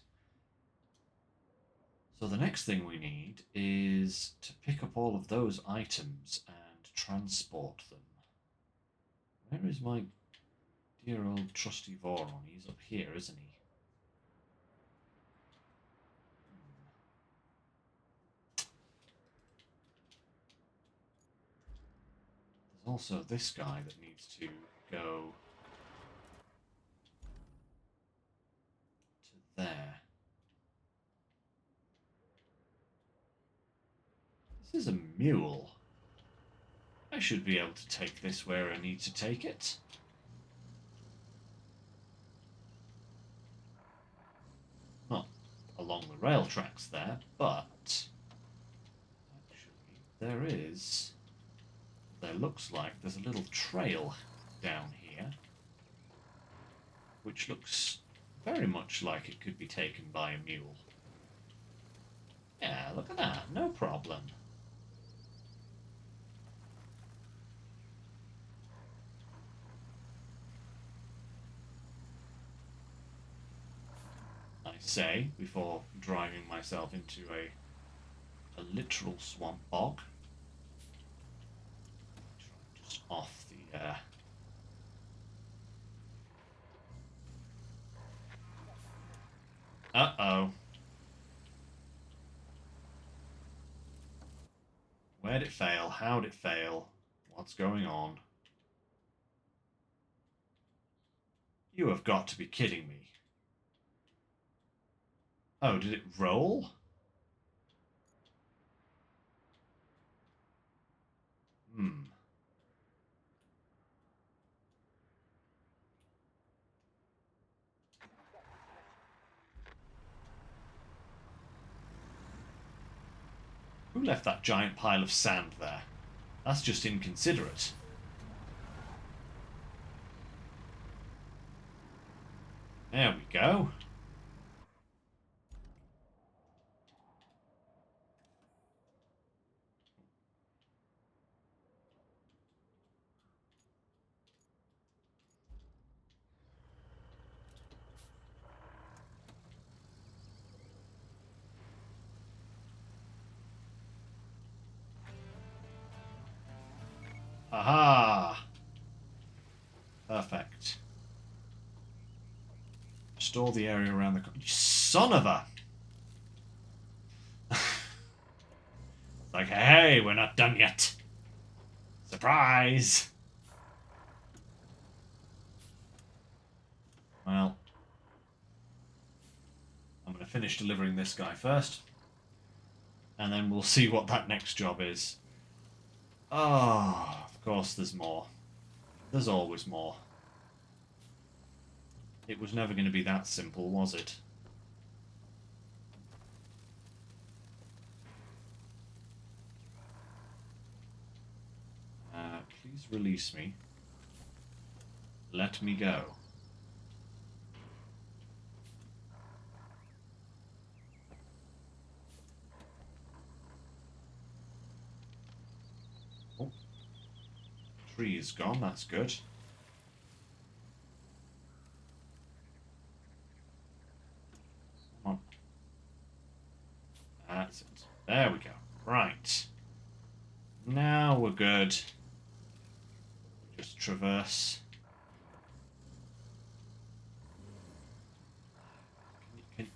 So the next thing we need is to pick up all of those items and transport them. Where is my Dear old trusty Voron, he's up here, isn't he? There's also this guy that needs to go to there. This is a mule. I should be able to take this where I need to take it. Not along the rail tracks there, but actually there is... There looks like there's a little trail down here, which looks very much like it could be taken by a mule. Yeah, look at that, no problem. I say, before driving myself into a literal swamp bog. Just off the... Uh-oh. Where'd it fail? How'd it fail? What's going on? You have got to be kidding me. Oh, did it roll? Hmm. Who left that giant pile of sand there? That's just inconsiderate. There we go. Aha! Perfect. Restore the area around the... Son of a... Like, hey, we're not done yet. Surprise! Well, I'm going to finish delivering this guy first. And then we'll see what that next job is. Oh, of course there's more. There's always more. It was never going to be that simple, was it? Please release me. Let me go. Oh. Tree is gone, that's good. Come on. That's it. There we go. Right. Now we're good. Just traverse.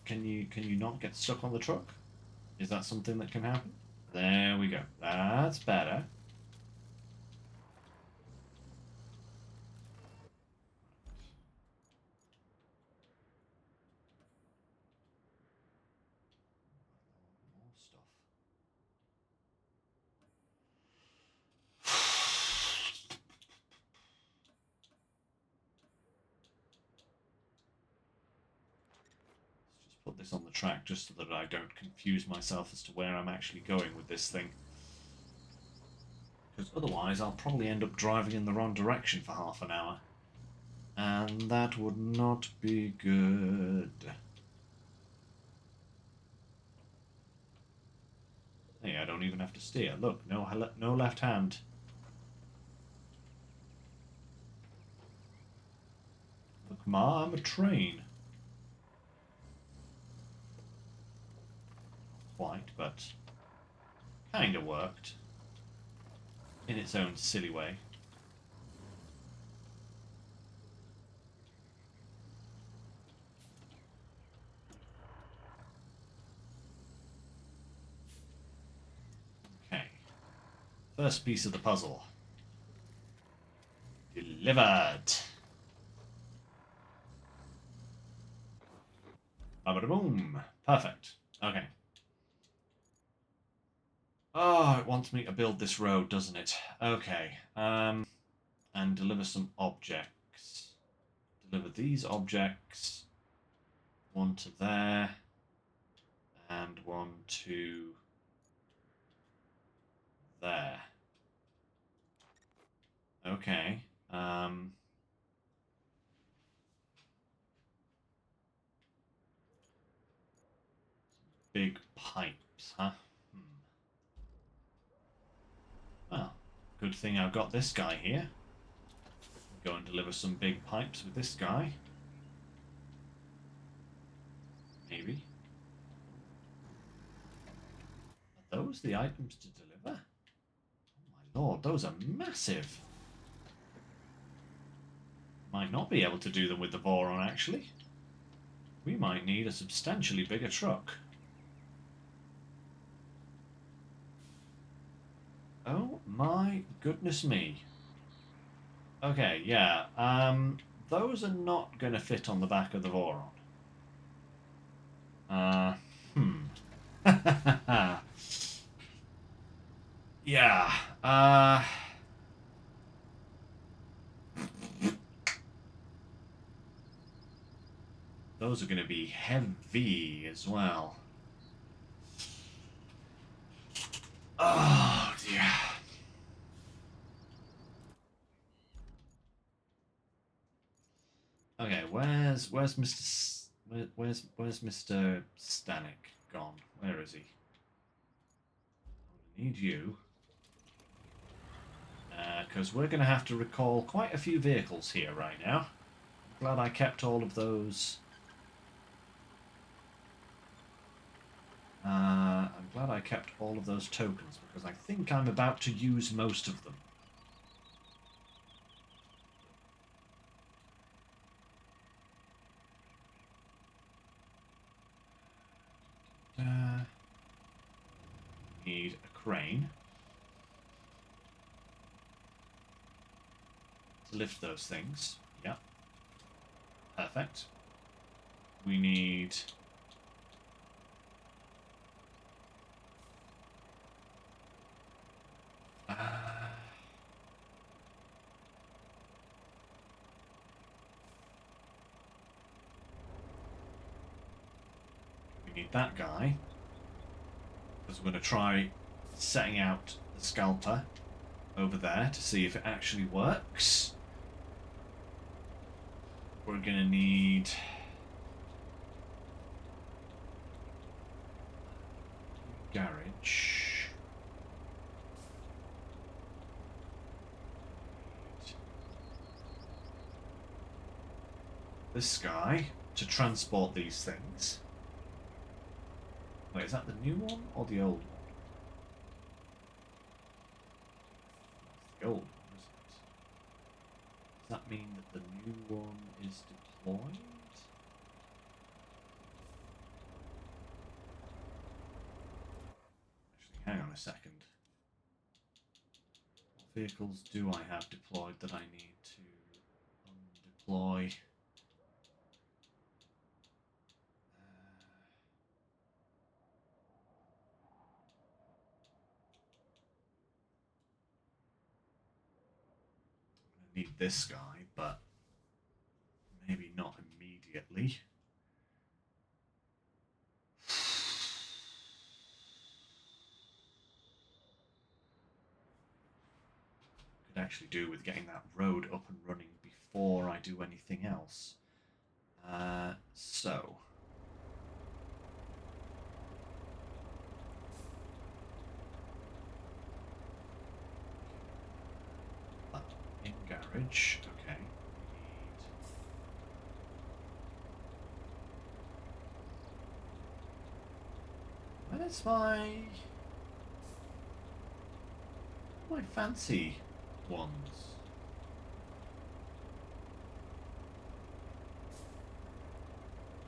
Can you not get stuck on the truck? Is that something that can happen? There we go. That's better. More stuff. Put this on the track just so that I don't confuse myself as to where I'm actually going with this thing. Because otherwise I'll probably end up driving in the wrong direction for half an hour. And that would not be good. Hey, I don't even have to steer. Look, no left hand. Look, Ma, I'm a train. Quite, but kind of worked in its own silly way. First piece of the puzzle. Delivered. Ba-ba-da-boom. Perfect. Okay. Oh, it wants me to build this road, doesn't it? Okay. And deliver some objects. Deliver these objects. One to there. And one to there. Okay. Big pipes, huh? Well, good thing I've got this guy here. Go and deliver some big pipes with this guy. Maybe. Are those the items to deliver? Oh my lord, those are massive. Might not be able to do them with the Voron, actually. We might need a substantially bigger truck. Oh my goodness me. Okay, yeah. Those are not going to fit on the back of the Voron. Yeah. Those are going to be heavy as well. Oh dear. Okay, where's Mr. Stanek gone? Where is he? I need you. Because we're going to have to recall quite a few vehicles here right now. Glad I kept all of those. I'm glad I kept all of those tokens because I think I'm about to use most of them. Need a crane to lift those things. Yep. Perfect. We need... we need that guy. Because we're going to try setting out the scalper over there to see if it actually works. We're going to need... garage. This guy to transport these things. Wait, is that the new one or the old one? It's the old one, isn't it? Does that mean that the new one is deployed? Actually, hang on a second. What vehicles do I have deployed that I need to undeploy? Need this guy, but maybe not immediately. Could actually do with getting that road up and running before I do anything else. So in garage, okay. Where's my fancy ones?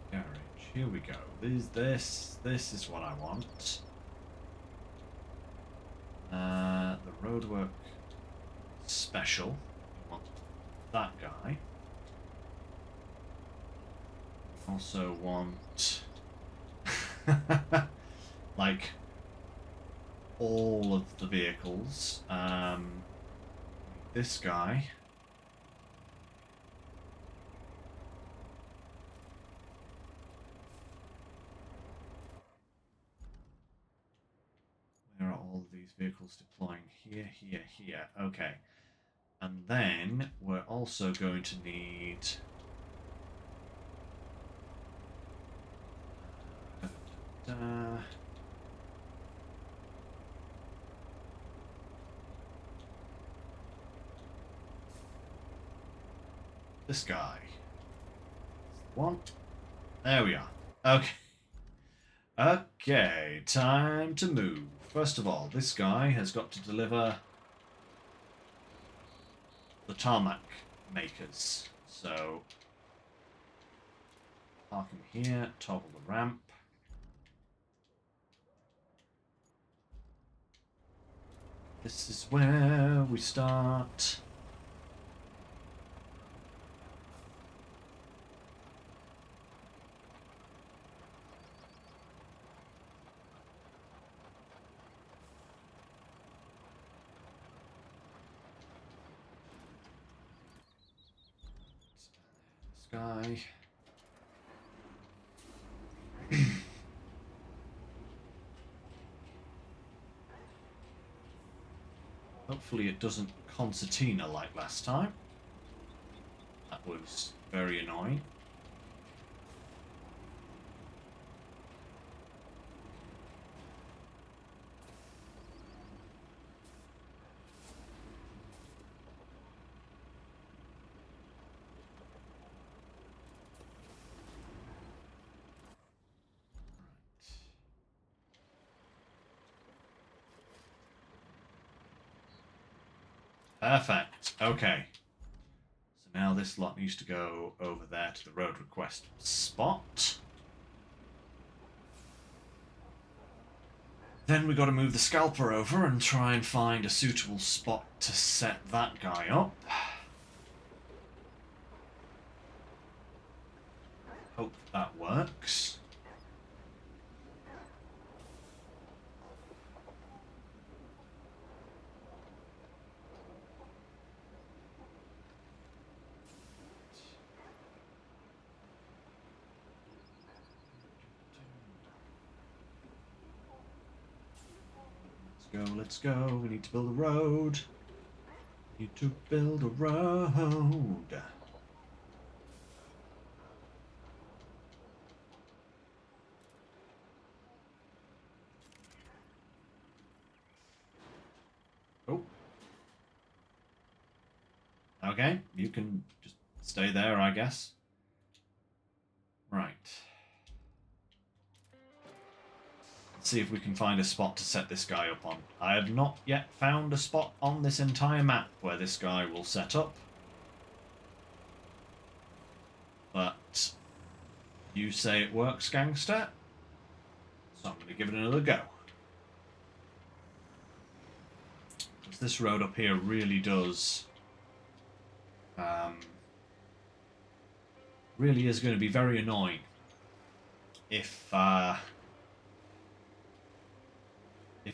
Garage. Here we go. This is what I want. The roadwork special. We want that guy. We also want like all of the vehicles. This guy. Where are all of these vehicles deploying? Here, here, here. Okay. And then we're also going to need this guy. One. There we are. Okay. Okay, time to move. First of all, this guy has got to deliver the tarmac makers. So, park him here, toggle the ramp. This is where we start. Guy. Hopefully it doesn't concertina like last time. That was very annoying. Perfect. Okay. So now this lot needs to go over there to the road request spot. Then we got to move the scalper over and try and find a suitable spot to set that guy up. Hope that works. Let's go. We need to build a road. Need to build a road. Oh. Okay, you can just stay there, I guess. Right. See if we can find a spot to set this guy up on. I have not yet found a spot on this entire map where this guy will set up. But you say it works, gangster. So I'm going to give it another go. Because this road up here really does... really is going to be very annoying if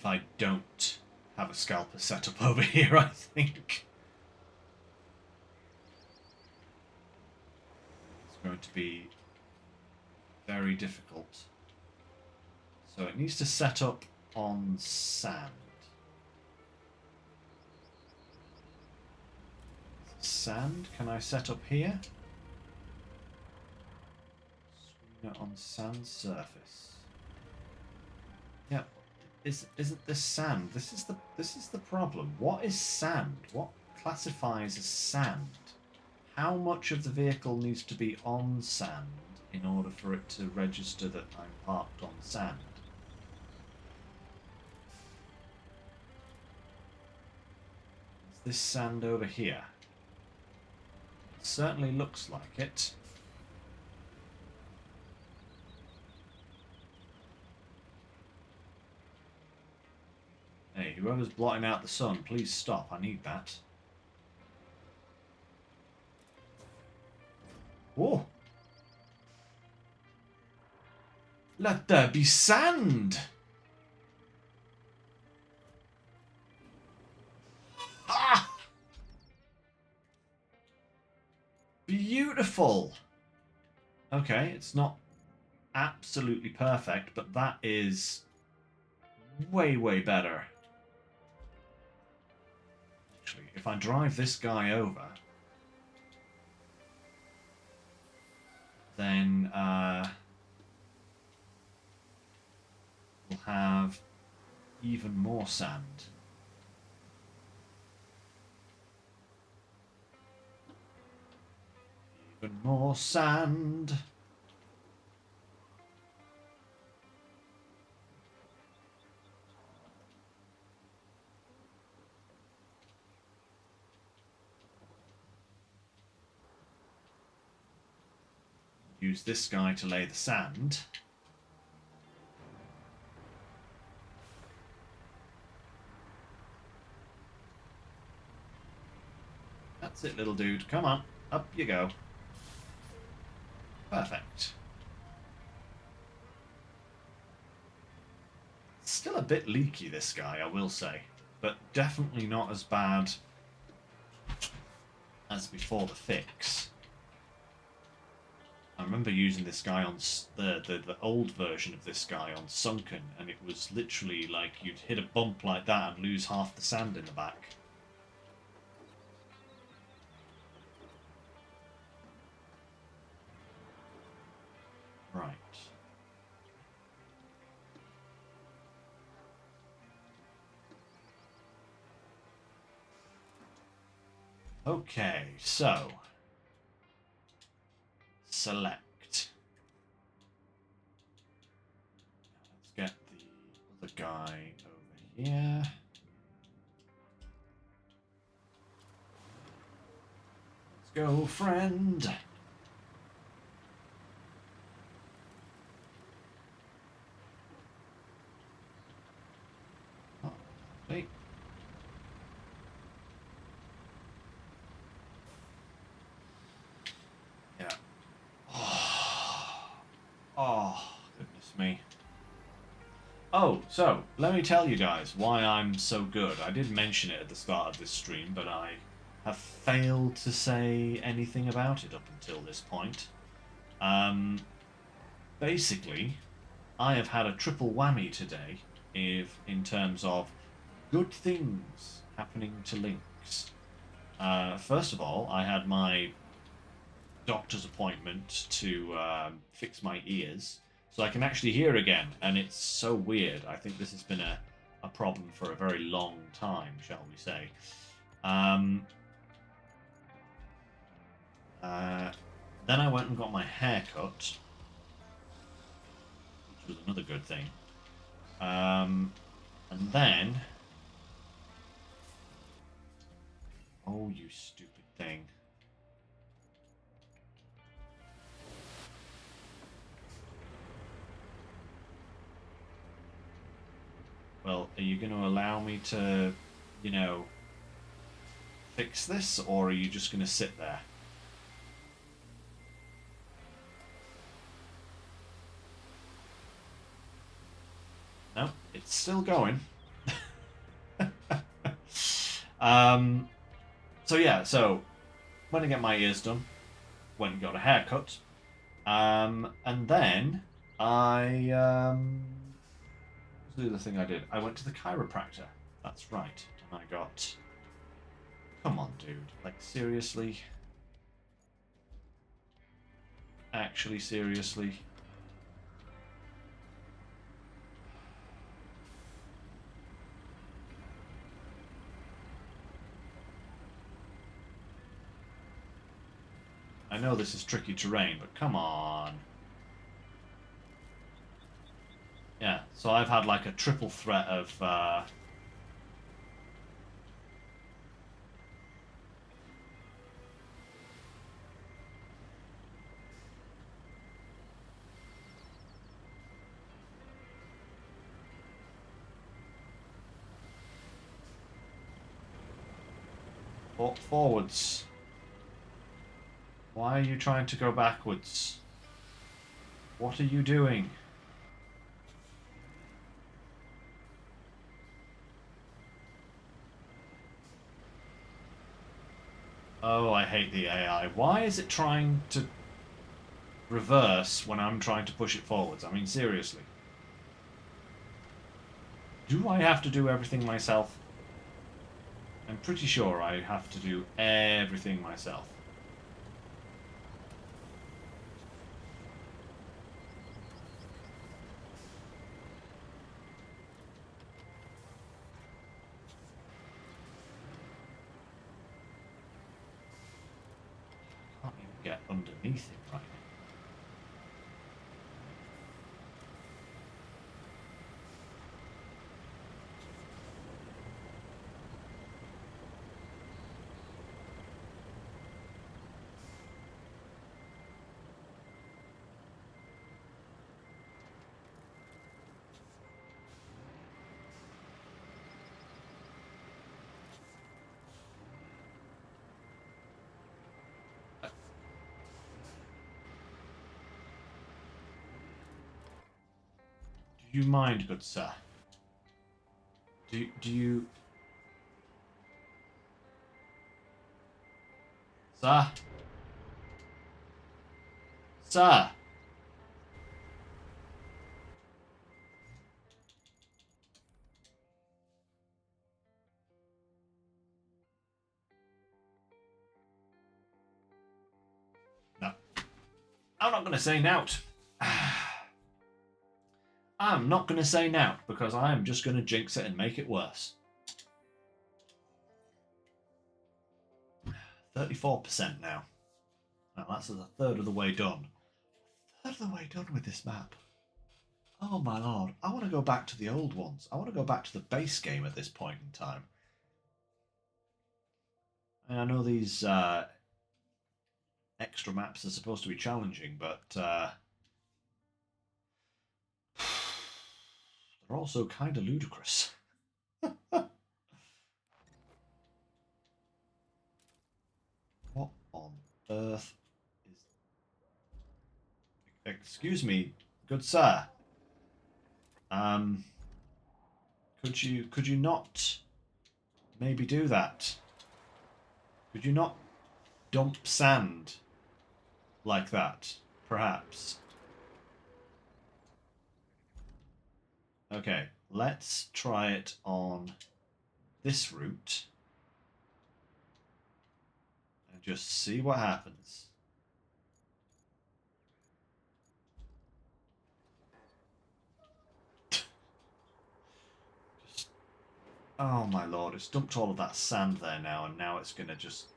I don't have a scalper set up over here, I think. It's going to be very difficult. So it needs to set up on sand. Sand? Can I set up here? Screener on sand surface. Yep. Isn't this sand? This is the problem. What is sand? What classifies as sand? How much of the vehicle needs to be on sand in order for it to register that I'm parked on sand? Is this sand over here? It certainly looks like it. Hey, whoever's blotting out the sun, please stop. I need that. Oh! Let there be sand! Ah! Beautiful! Okay, it's not absolutely perfect, but that is way, way better. Actually, if I drive this guy over, then we'll have even more sand. Even more sand. Use this guy to lay the sand. That's it, little dude. Come on. Up you go. Perfect. Still a bit leaky, this guy, I will say. But definitely not as bad as before the fix. I remember using this guy on the old version of this guy on Sunken, and it was literally like you'd hit a bump like that and lose half the sand in the back. Right. Okay, so select. Let's get the other guy over here. Let's go, friend. Oh, wait. Yeah. Oh, goodness me. Oh, so, let me tell you guys why I'm so good. I did mention it at the start of this stream, but I have failed to say anything about it up until this point. Basically, I have had a triple whammy today in terms of good things happening to Lynx. First of all, I had my doctor's appointment to fix my ears, so I can actually hear again, and it's so weird. I think this has been a problem for a very long time, shall we say. Then I went and got my hair cut, which was another good thing. And then... Oh, you stupid thing. Well, are you going to allow me to, you know, fix this, or are you just going to sit there? No, it's still going. So yeah, so went and get my ears done, went and got a haircut, and then what's the other thing I did? I went to the chiropractor. That's right, and I got. Come on, dude! Like seriously? Actually, seriously? I know this is tricky terrain, but come on. Yeah, so I've had like a triple threat of... Forwards. Why are you trying to go backwards? What are you doing? Oh, I hate the AI. Why is it trying to reverse when I'm trying to push it forwards? I mean, seriously. Do I have to do everything myself? I'm pretty sure I have to do everything myself. I can't even get underneath it right now. Do you mind, good sir? Do you... Sir? Sir? No. I'm not going to say nout. I'm not going to say nout because I'm just going to jinx it and make it worse. 34% now. Now that's a third of the way done. A third of the way done with this map. Oh my lord. I want to go back to the old ones. I want to go back to the base game at this point in time. And I know these extra maps are supposed to be challenging, but they're also kind of ludicrous. What on earth is... Excuse me, good sir. Could you not maybe do that? Could you not dump sand like that, perhaps? Okay, let's try it on this route and just see what happens. Oh my lord, it's dumped all of that sand there now, and now it's going to just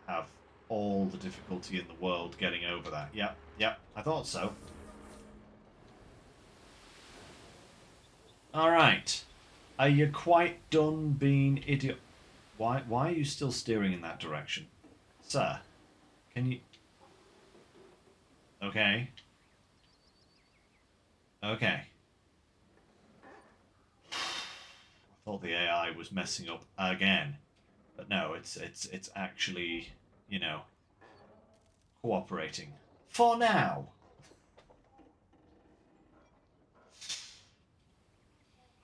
have all the difficulty in the world getting over that. Yep, I thought so. Alright. Are you quite done being idiot? Why are you still steering in that direction? Sir, can you... Okay. Okay. I thought the AI was messing up again. But no, it's actually, you know, cooperating. For now.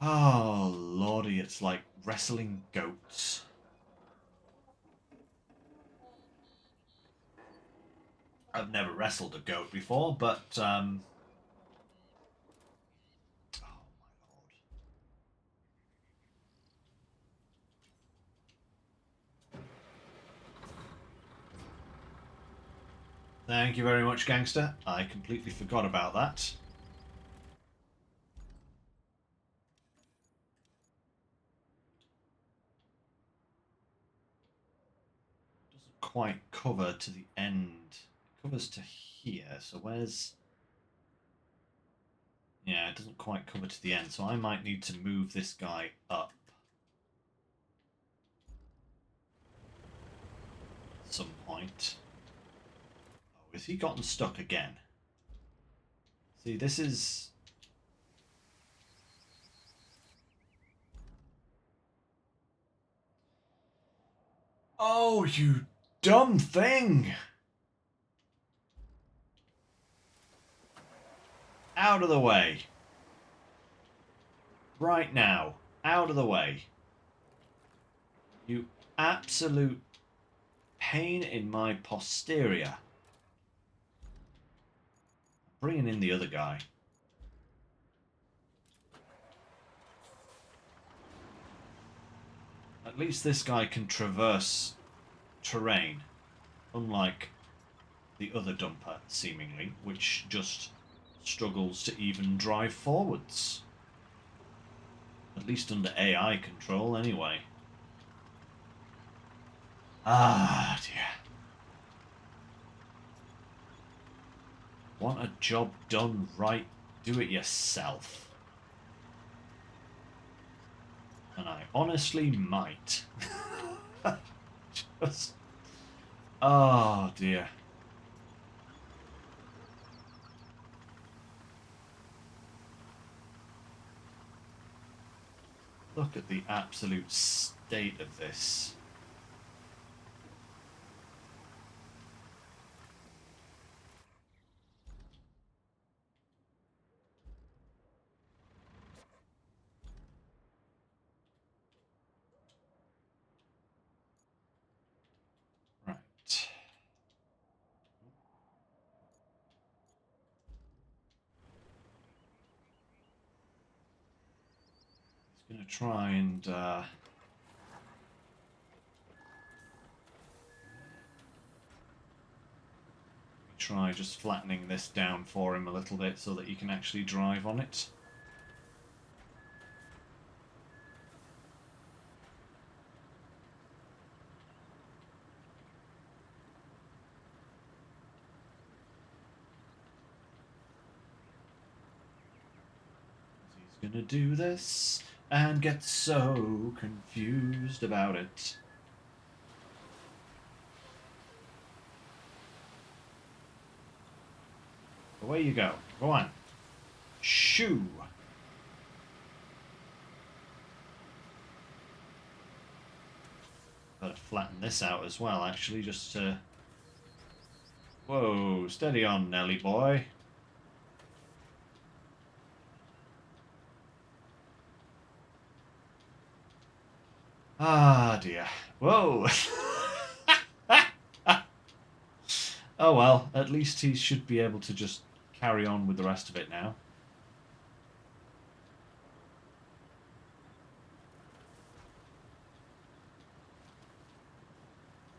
Oh, lordy, it's like wrestling goats. I've never wrestled a goat before, but, oh, my lord. Thank you very much, gangster. I completely forgot about that. Doesn't quite cover to the end. It covers to here, so where's... Yeah, it doesn't quite cover to the end, so I might need to move this guy up at some point. Oh, has he gotten stuck again? See, this is... Oh, you dumb thing! Out of the way. Right now. Out of the way. You absolute pain in my posterior. Bringing in the other guy. At least this guy can traverse terrain, unlike the other dumper, seemingly, which just struggles to even drive forwards. At least under AI control, anyway. Ah, dear. Want a job done right? Do it yourself. And I honestly might. Just... Oh, dear. Look at the absolute state of this. Right. He's going to try and... try just flattening this down for him a little bit so that you can actually drive on it. He's gonna do this and get so confused about it. Away you go. Go on. Shoo! Better flatten this out as well, actually, just to... Whoa, steady on, Nelly boy. Ah, dear. Whoa! Oh well, at least he should be able to just carry on with the rest of it now.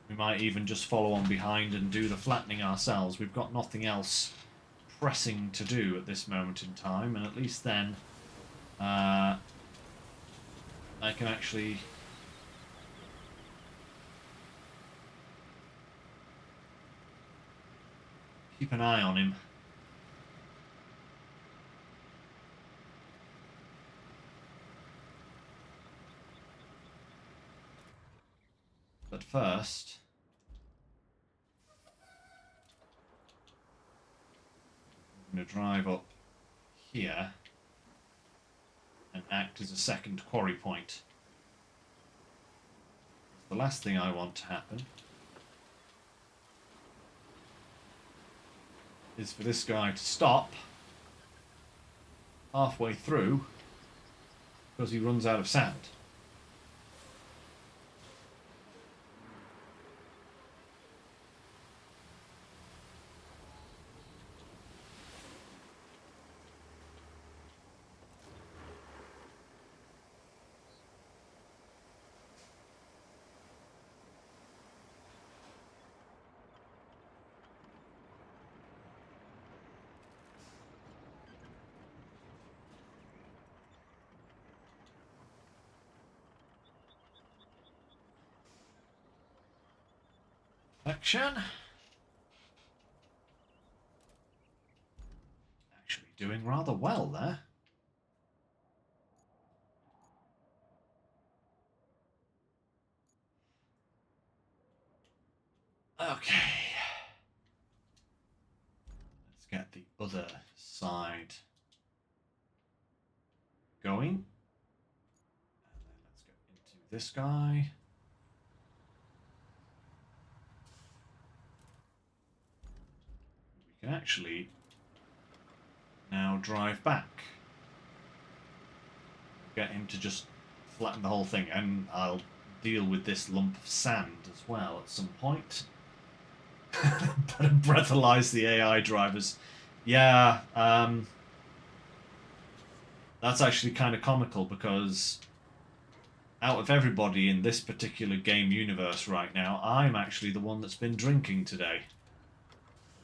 We might even just follow on behind and do the flattening ourselves. We've got nothing else pressing to do at this moment in time, and at least then I can actually keep an eye on him. But first, I'm going to drive up here and act as a second quarry point. The last thing I want to happen is for this guy to stop halfway through because he runs out of sand. Action. Actually doing rather well there. Okay. Let's get the other side going. And then let's go into this guy. actually now drive back. Get him to just flatten the whole thing, and I'll deal with this lump of sand as well at some point. Better breathalyze the AI drivers. Yeah, that's actually kind of comical because out of everybody in this particular game universe right now, I'm actually the one that's been drinking today.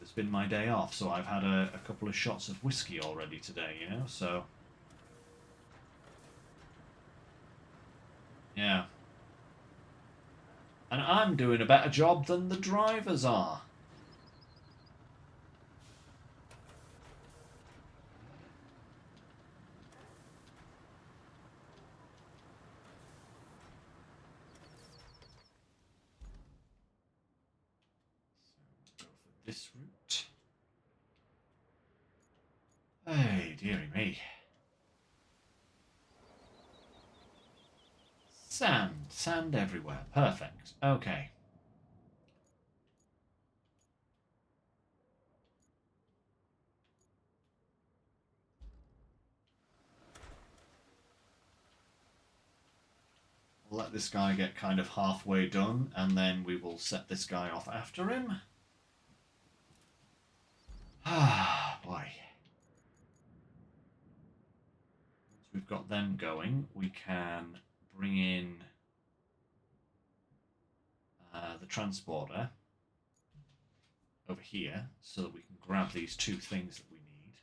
It's been my day off, so I've had a couple of shots of whiskey already today, you know, so... Yeah. And I'm doing a better job than the drivers are. So we'll go for this route. Hey, dearie me. Sand. Sand everywhere. Perfect. Okay. We'll let this guy get kind of halfway done, and then we will set this guy off after him. Ah, boy. Once we've got them going, we can bring in the transporter over here so that we can grab these two things that we need.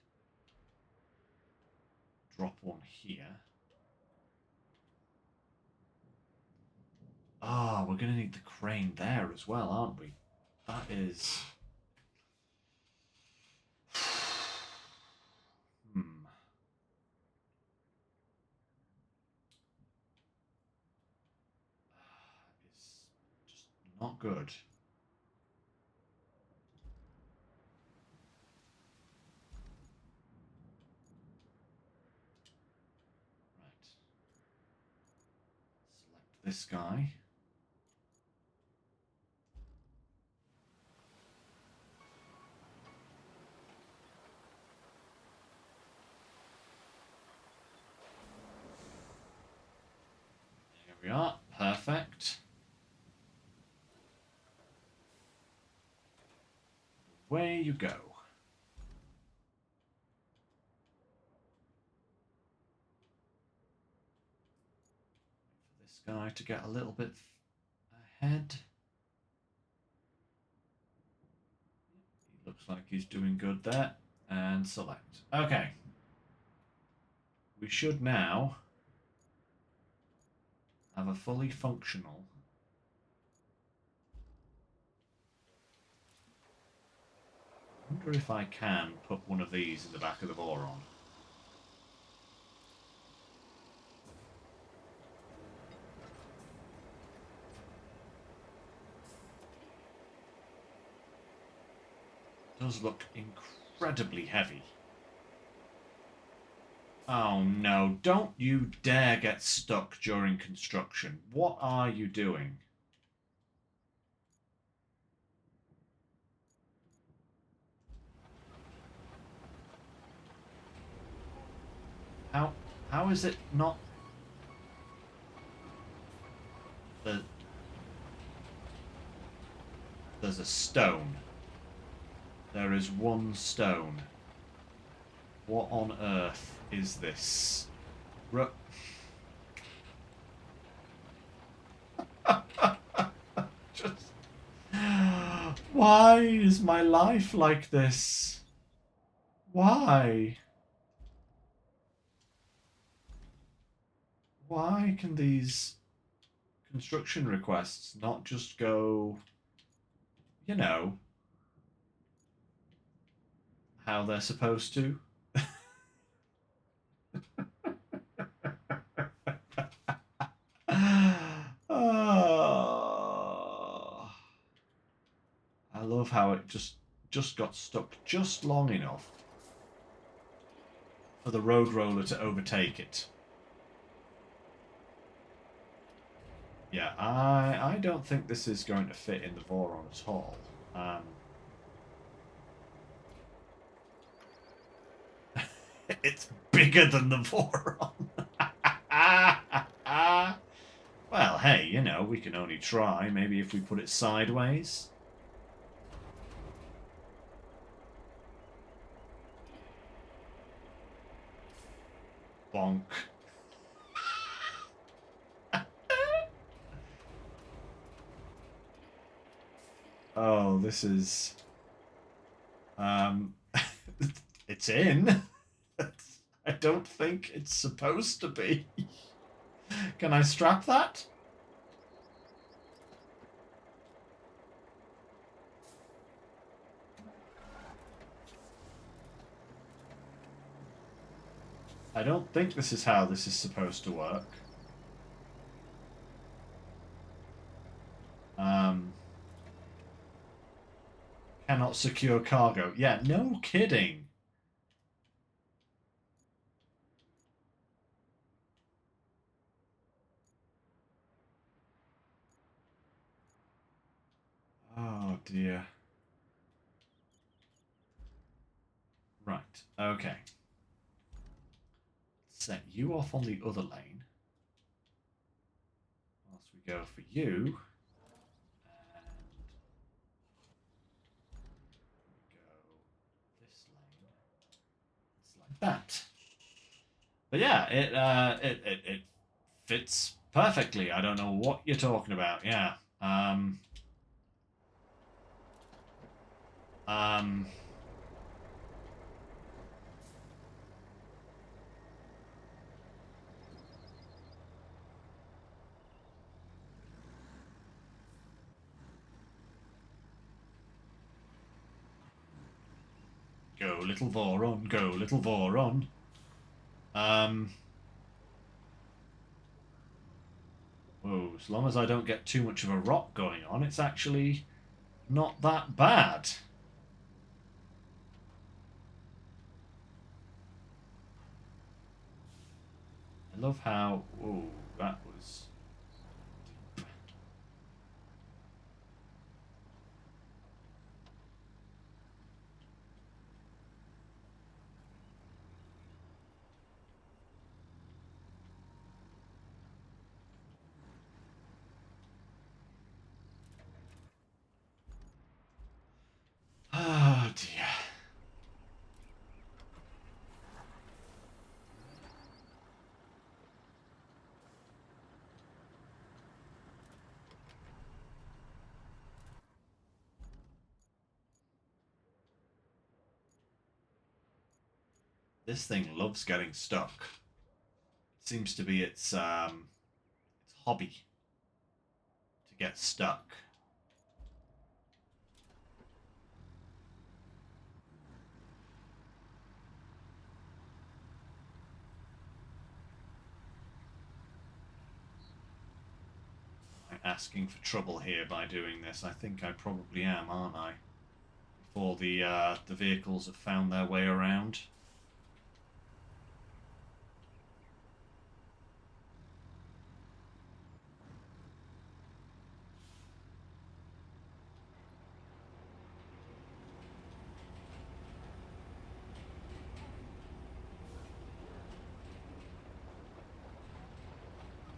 Drop one here. Ah, we're going to need the crane there as well, aren't we? That is... It's just not good. Right. Select this guy. There we are. Perfect. Away you go. For this guy to get a little bit ahead. He looks like he's doing good there. And select. Okay. We should now have a fully functional I wonder if I can put one of these in the back of the Voron. It does look incredibly heavy. Oh no, don't you dare get stuck during construction. What are you doing? How is it not... There's a stone. There is one stone. What on earth is this? Just... Why is my life like this? Why? Why can these construction requests not just go, you know, how they're supposed to? Oh, I love how it just got stuck just long enough for the road roller to overtake it. Yeah, I don't think this is going to fit in the Voron at all. It's bigger than the Voron. Well, hey, you know, we can only try. Maybe if we put it sideways. Bonk. Oh, this is... it's in. I don't think it's supposed to be. Can I strap that? I don't think this is how this is supposed to work. Cannot secure cargo. Yeah, no kidding. Oh dear. Right, okay. Set you off on the other lane. Whilst we go for you. And we go this lane. It's like that. But yeah, it fits perfectly. I don't know what you're talking about. Yeah. Go, little Voron. Go, little Voron. Whoa, as long as I don't get too much of a rock going on, it's actually not that bad. I love how... Whoa, that was... Oh dear. This thing loves getting stuck. It seems to be its hobby to get stuck. I'm asking for trouble here by doing this. I think I probably am, aren't I? Before the vehicles have found their way around.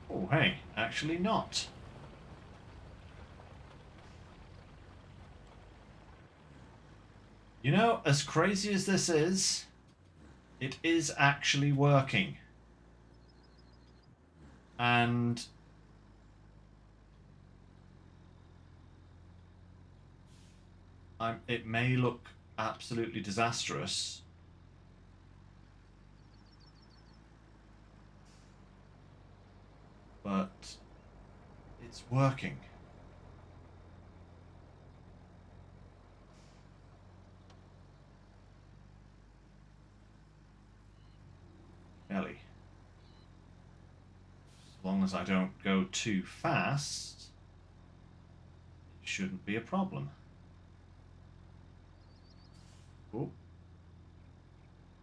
Oh, hey, actually not. You know, as crazy as this is, it is actually working. And it may look absolutely disastrous, but it's working. Ellie. As long as I don't go too fast, it shouldn't be a problem. Oh.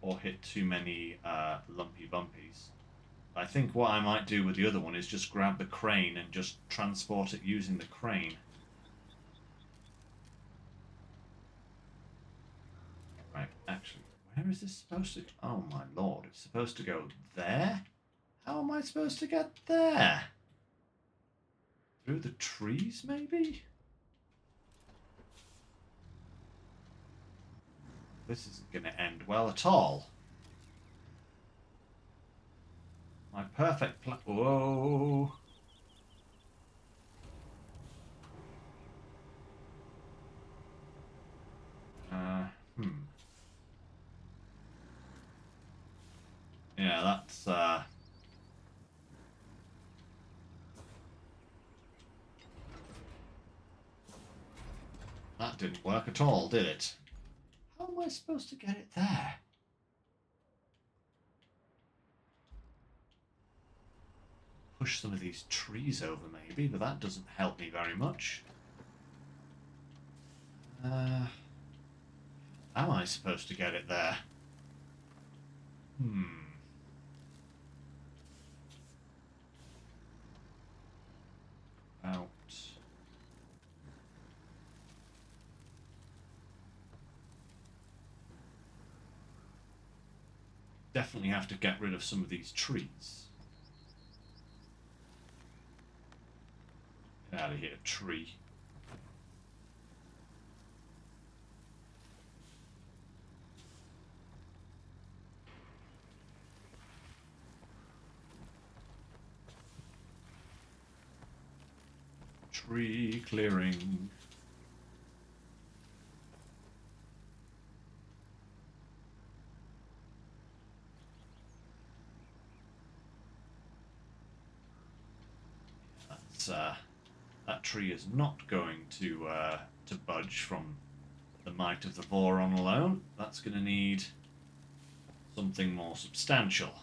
Or hit too many lumpy bumpies. I think what I might do with the other one is just grab the crane and just transport it using the crane. Right, actually, Where is this supposed to go? Oh my lord, it's supposed to go there? How am I supposed to get there? Through the trees, maybe? This isn't going to end well at all. My perfect plan. Whoa. Yeah, that's that didn't work at all, did it? How am I supposed to get it there? Push some of these trees over, maybe, but that doesn't help me very much. How am I supposed to get it there? Out. Definitely have to get rid of some of these trees. Get out of here, tree. Tree clearing. That tree is not going to budge from the might of the Voron alone. That's going to need something more substantial.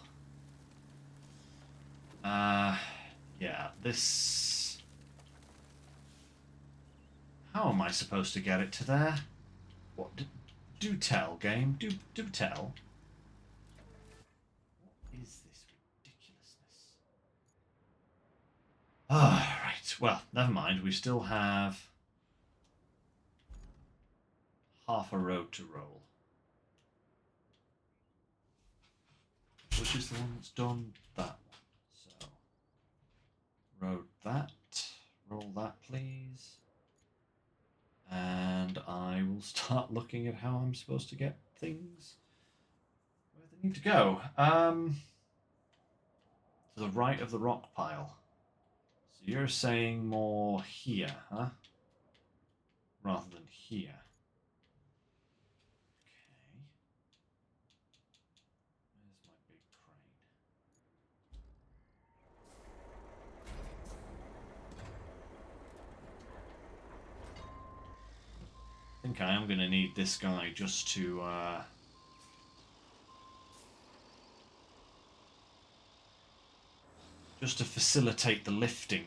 Yeah, this... How am I supposed to get it to there? What? Do tell, game. Do tell. What is this ridiculousness? Ah, right. Well, never mind. We still have half a road to roll. Which is the one that's done? That one. So, road that. Roll that, please. And I will start looking at how I'm supposed to get things where they need to go. To the right of the rock pile. So you're saying more here, huh? Rather than here. Okay. Where's my big crane? I think I am going to need this guy just to facilitate the lifting.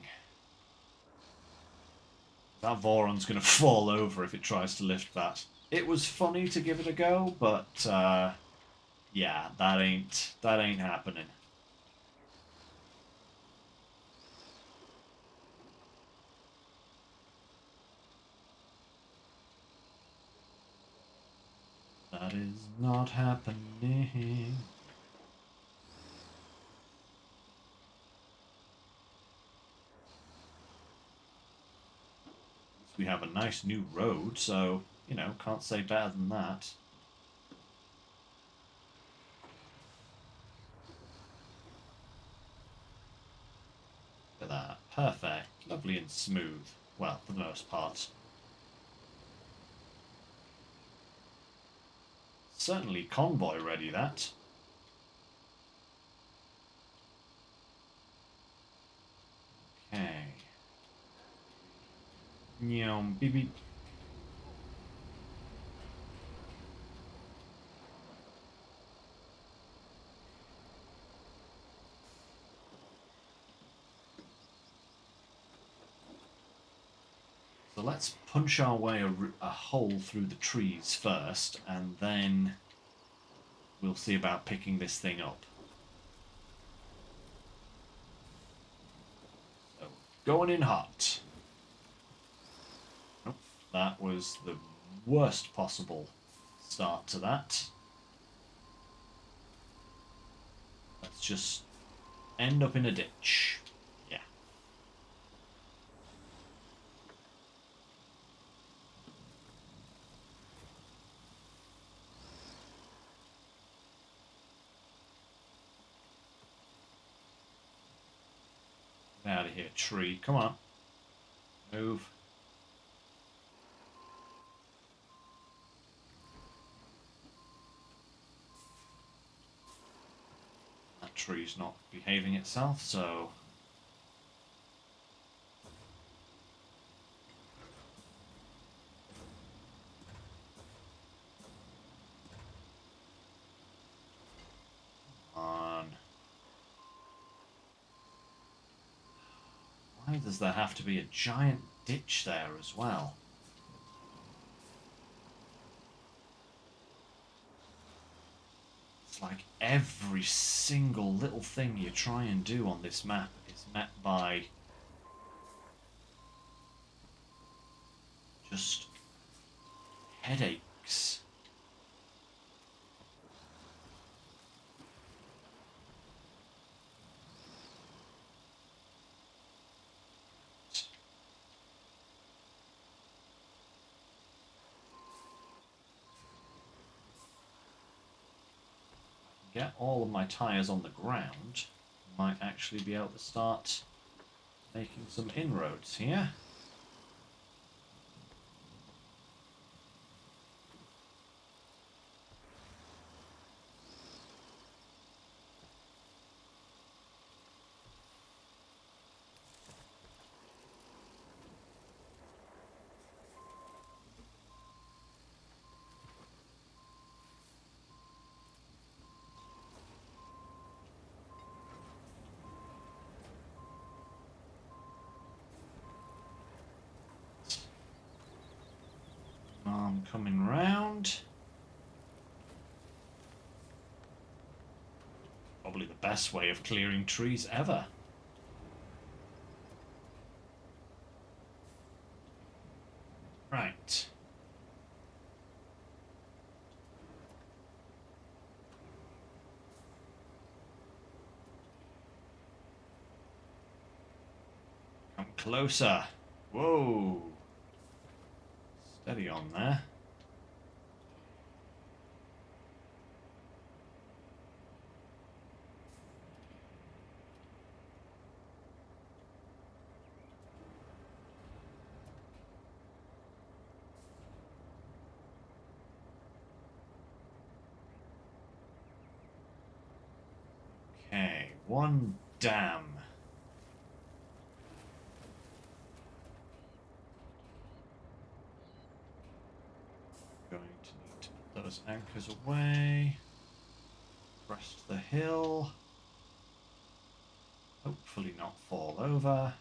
That Voron's going to fall over if it tries to lift that. It was funny to give it a go, but yeah, that ain't happening. That is not happening. We have a nice new road, so, you know, can't say better than that. Look at that. Perfect. Lovely and smooth. Well, for the most part. Certainly convoy ready, that. Okay. Nyom, beep beep. So let's punch our way a hole through the trees first, and then we'll see about picking this thing up. So, going in hot. That was the worst possible start to that. just end up in a ditch. Yeah. Get out of here, tree. Come on. Move. That tree's not behaving itself, so... on. Why does there have to be a giant ditch there as well? It's like every single little thing you try and do on this map is met by just headaches. Get all of my tyres on the ground, might actually be able to start making some inroads here. I'm coming round. Probably the best way of clearing trees ever. Right. Come closer. Whoa. Steady on there. Okay, one dam. Going to need to put those anchors away. Crest the hill. Hopefully not fall over.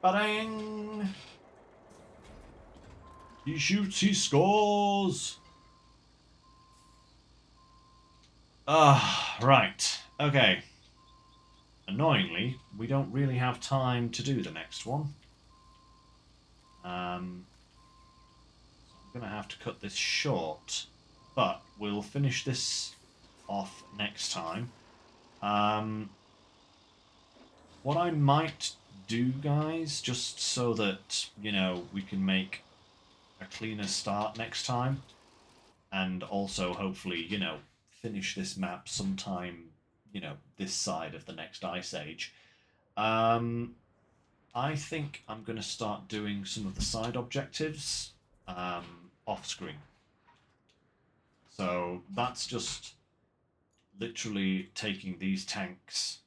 Bang! He shoots, he scores! Right. Okay. Annoyingly, we don't really have time to do the next one. So I'm going to have to cut this short. But we'll finish this off next time. What I might do, guys, just so that, you know, we can make a cleaner start next time, and also hopefully, you know, finish this map sometime, you know, this side of the next ice age. I think I'm going to start doing some of the side objectives off screen. So that's just literally taking these tanks.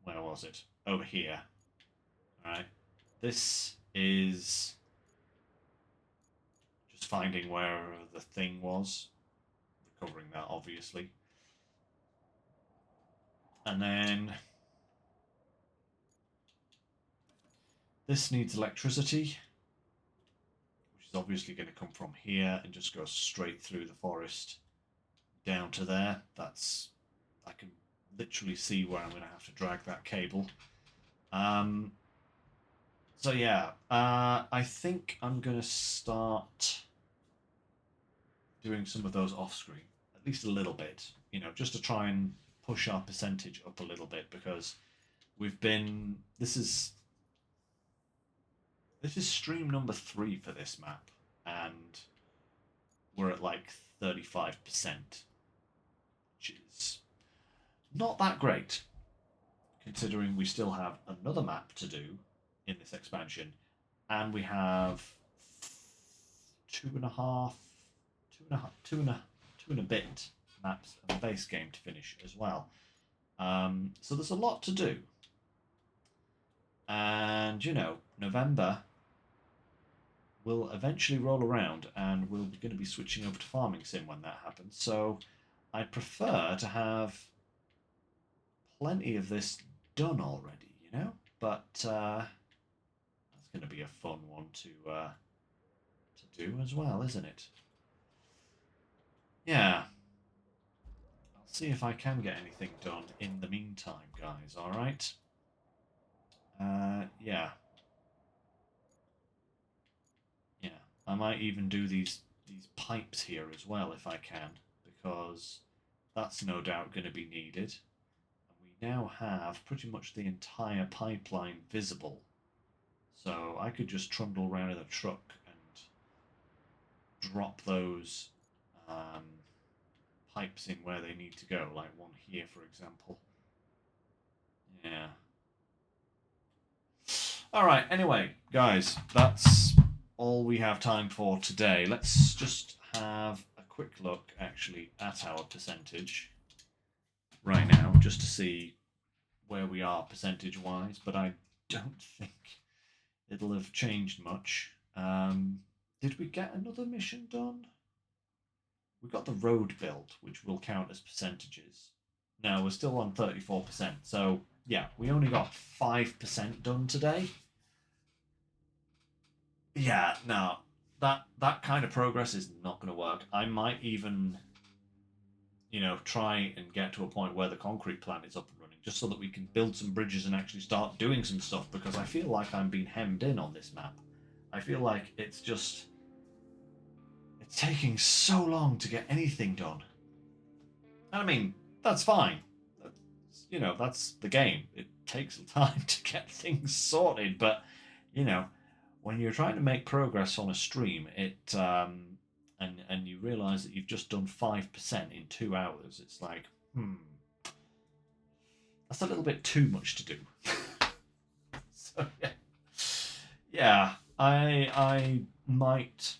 Where was it? Over here. Alright. This is just finding where the thing was. Recovering that, obviously. And then this needs electricity, which is obviously going to come from here and just go straight through the forest down to there. I can literally see where I'm going to have to drag that cable. So yeah, I think I'm going to start doing some of those off screen, at least a little bit, just to try and push our percentage up a little bit, because this is stream number 3 for this map, and we're at like 35%, which is not that great, considering we still have another map to do in this expansion, and we have two and a bit maps of the base game to finish as well. So there's a lot to do. And, November will eventually roll around, and we're going to be switching over to Farming Sim when that happens. So I prefer to have plenty of this done already, But that's going to be a fun one to do as well, isn't it? Yeah. I'll see if I can get anything done in the meantime, guys, alright? Yeah. Yeah. I might even do these pipes here as well if I can, because that's no doubt going to be needed. And we now have pretty much the entire pipeline visible. So I could just trundle around in a truck and drop those pipes in where they need to go, like one here, for example. Yeah. Alright, anyway, guys, that's all we have time for today. Let's just have a quick look, actually, at our percentage right now, just to see where we are percentage-wise, but I don't think it'll have changed much. Did we get another mission done? We got the road built, which will count as percentages. No, we're still on 34%. So, yeah, we only got 5% done today. Yeah, no, that kind of progress is not going to work. I might even, try and get to a point where the concrete plant is up and running, just so that we can build some bridges and actually start doing some stuff, because I feel like I'm being hemmed in on this map. I feel like it's taking so long to get anything done. And I mean, that's fine. That's the game. It takes time to get things sorted, but, when you're trying to make progress on a stream, and you realise that you've just done 5% in 2 hours, it's like, that's a little bit too much to do. So yeah, I might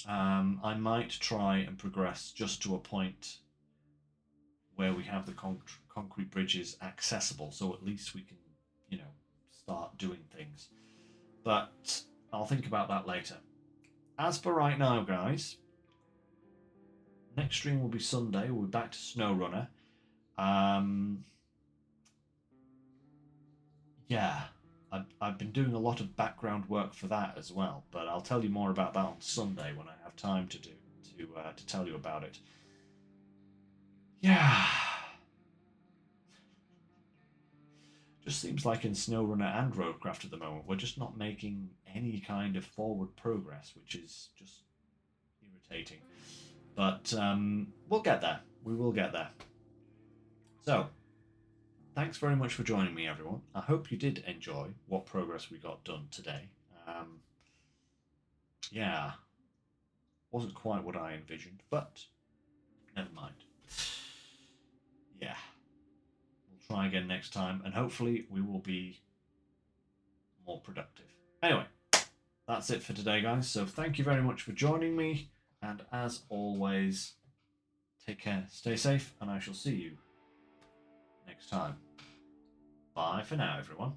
try and progress just to a point where we have the concrete bridges accessible, so at least we can, start doing things. But I'll think about that later. As for right now, guys, next stream will be Sunday. We'll be back to SnowRunner. Yeah, I've been doing a lot of background work for that as well, but I'll tell you more about that on Sunday when I have time to tell you about it. Yeah. Just seems like in SnowRunner and Roadcraft at the moment, we're just not making any kind of forward progress, which is just irritating. But we'll get there. We will get there. So, thanks very much for joining me, everyone. I hope you did enjoy what progress we got done today. Yeah, wasn't quite what I envisioned, but never mind. Yeah. Try again next time, and hopefully we will be more productive. Anyway, that's it for today, guys. So thank you very much for joining me, and as always, take care, stay safe, and I shall see you next time. Bye for now, everyone.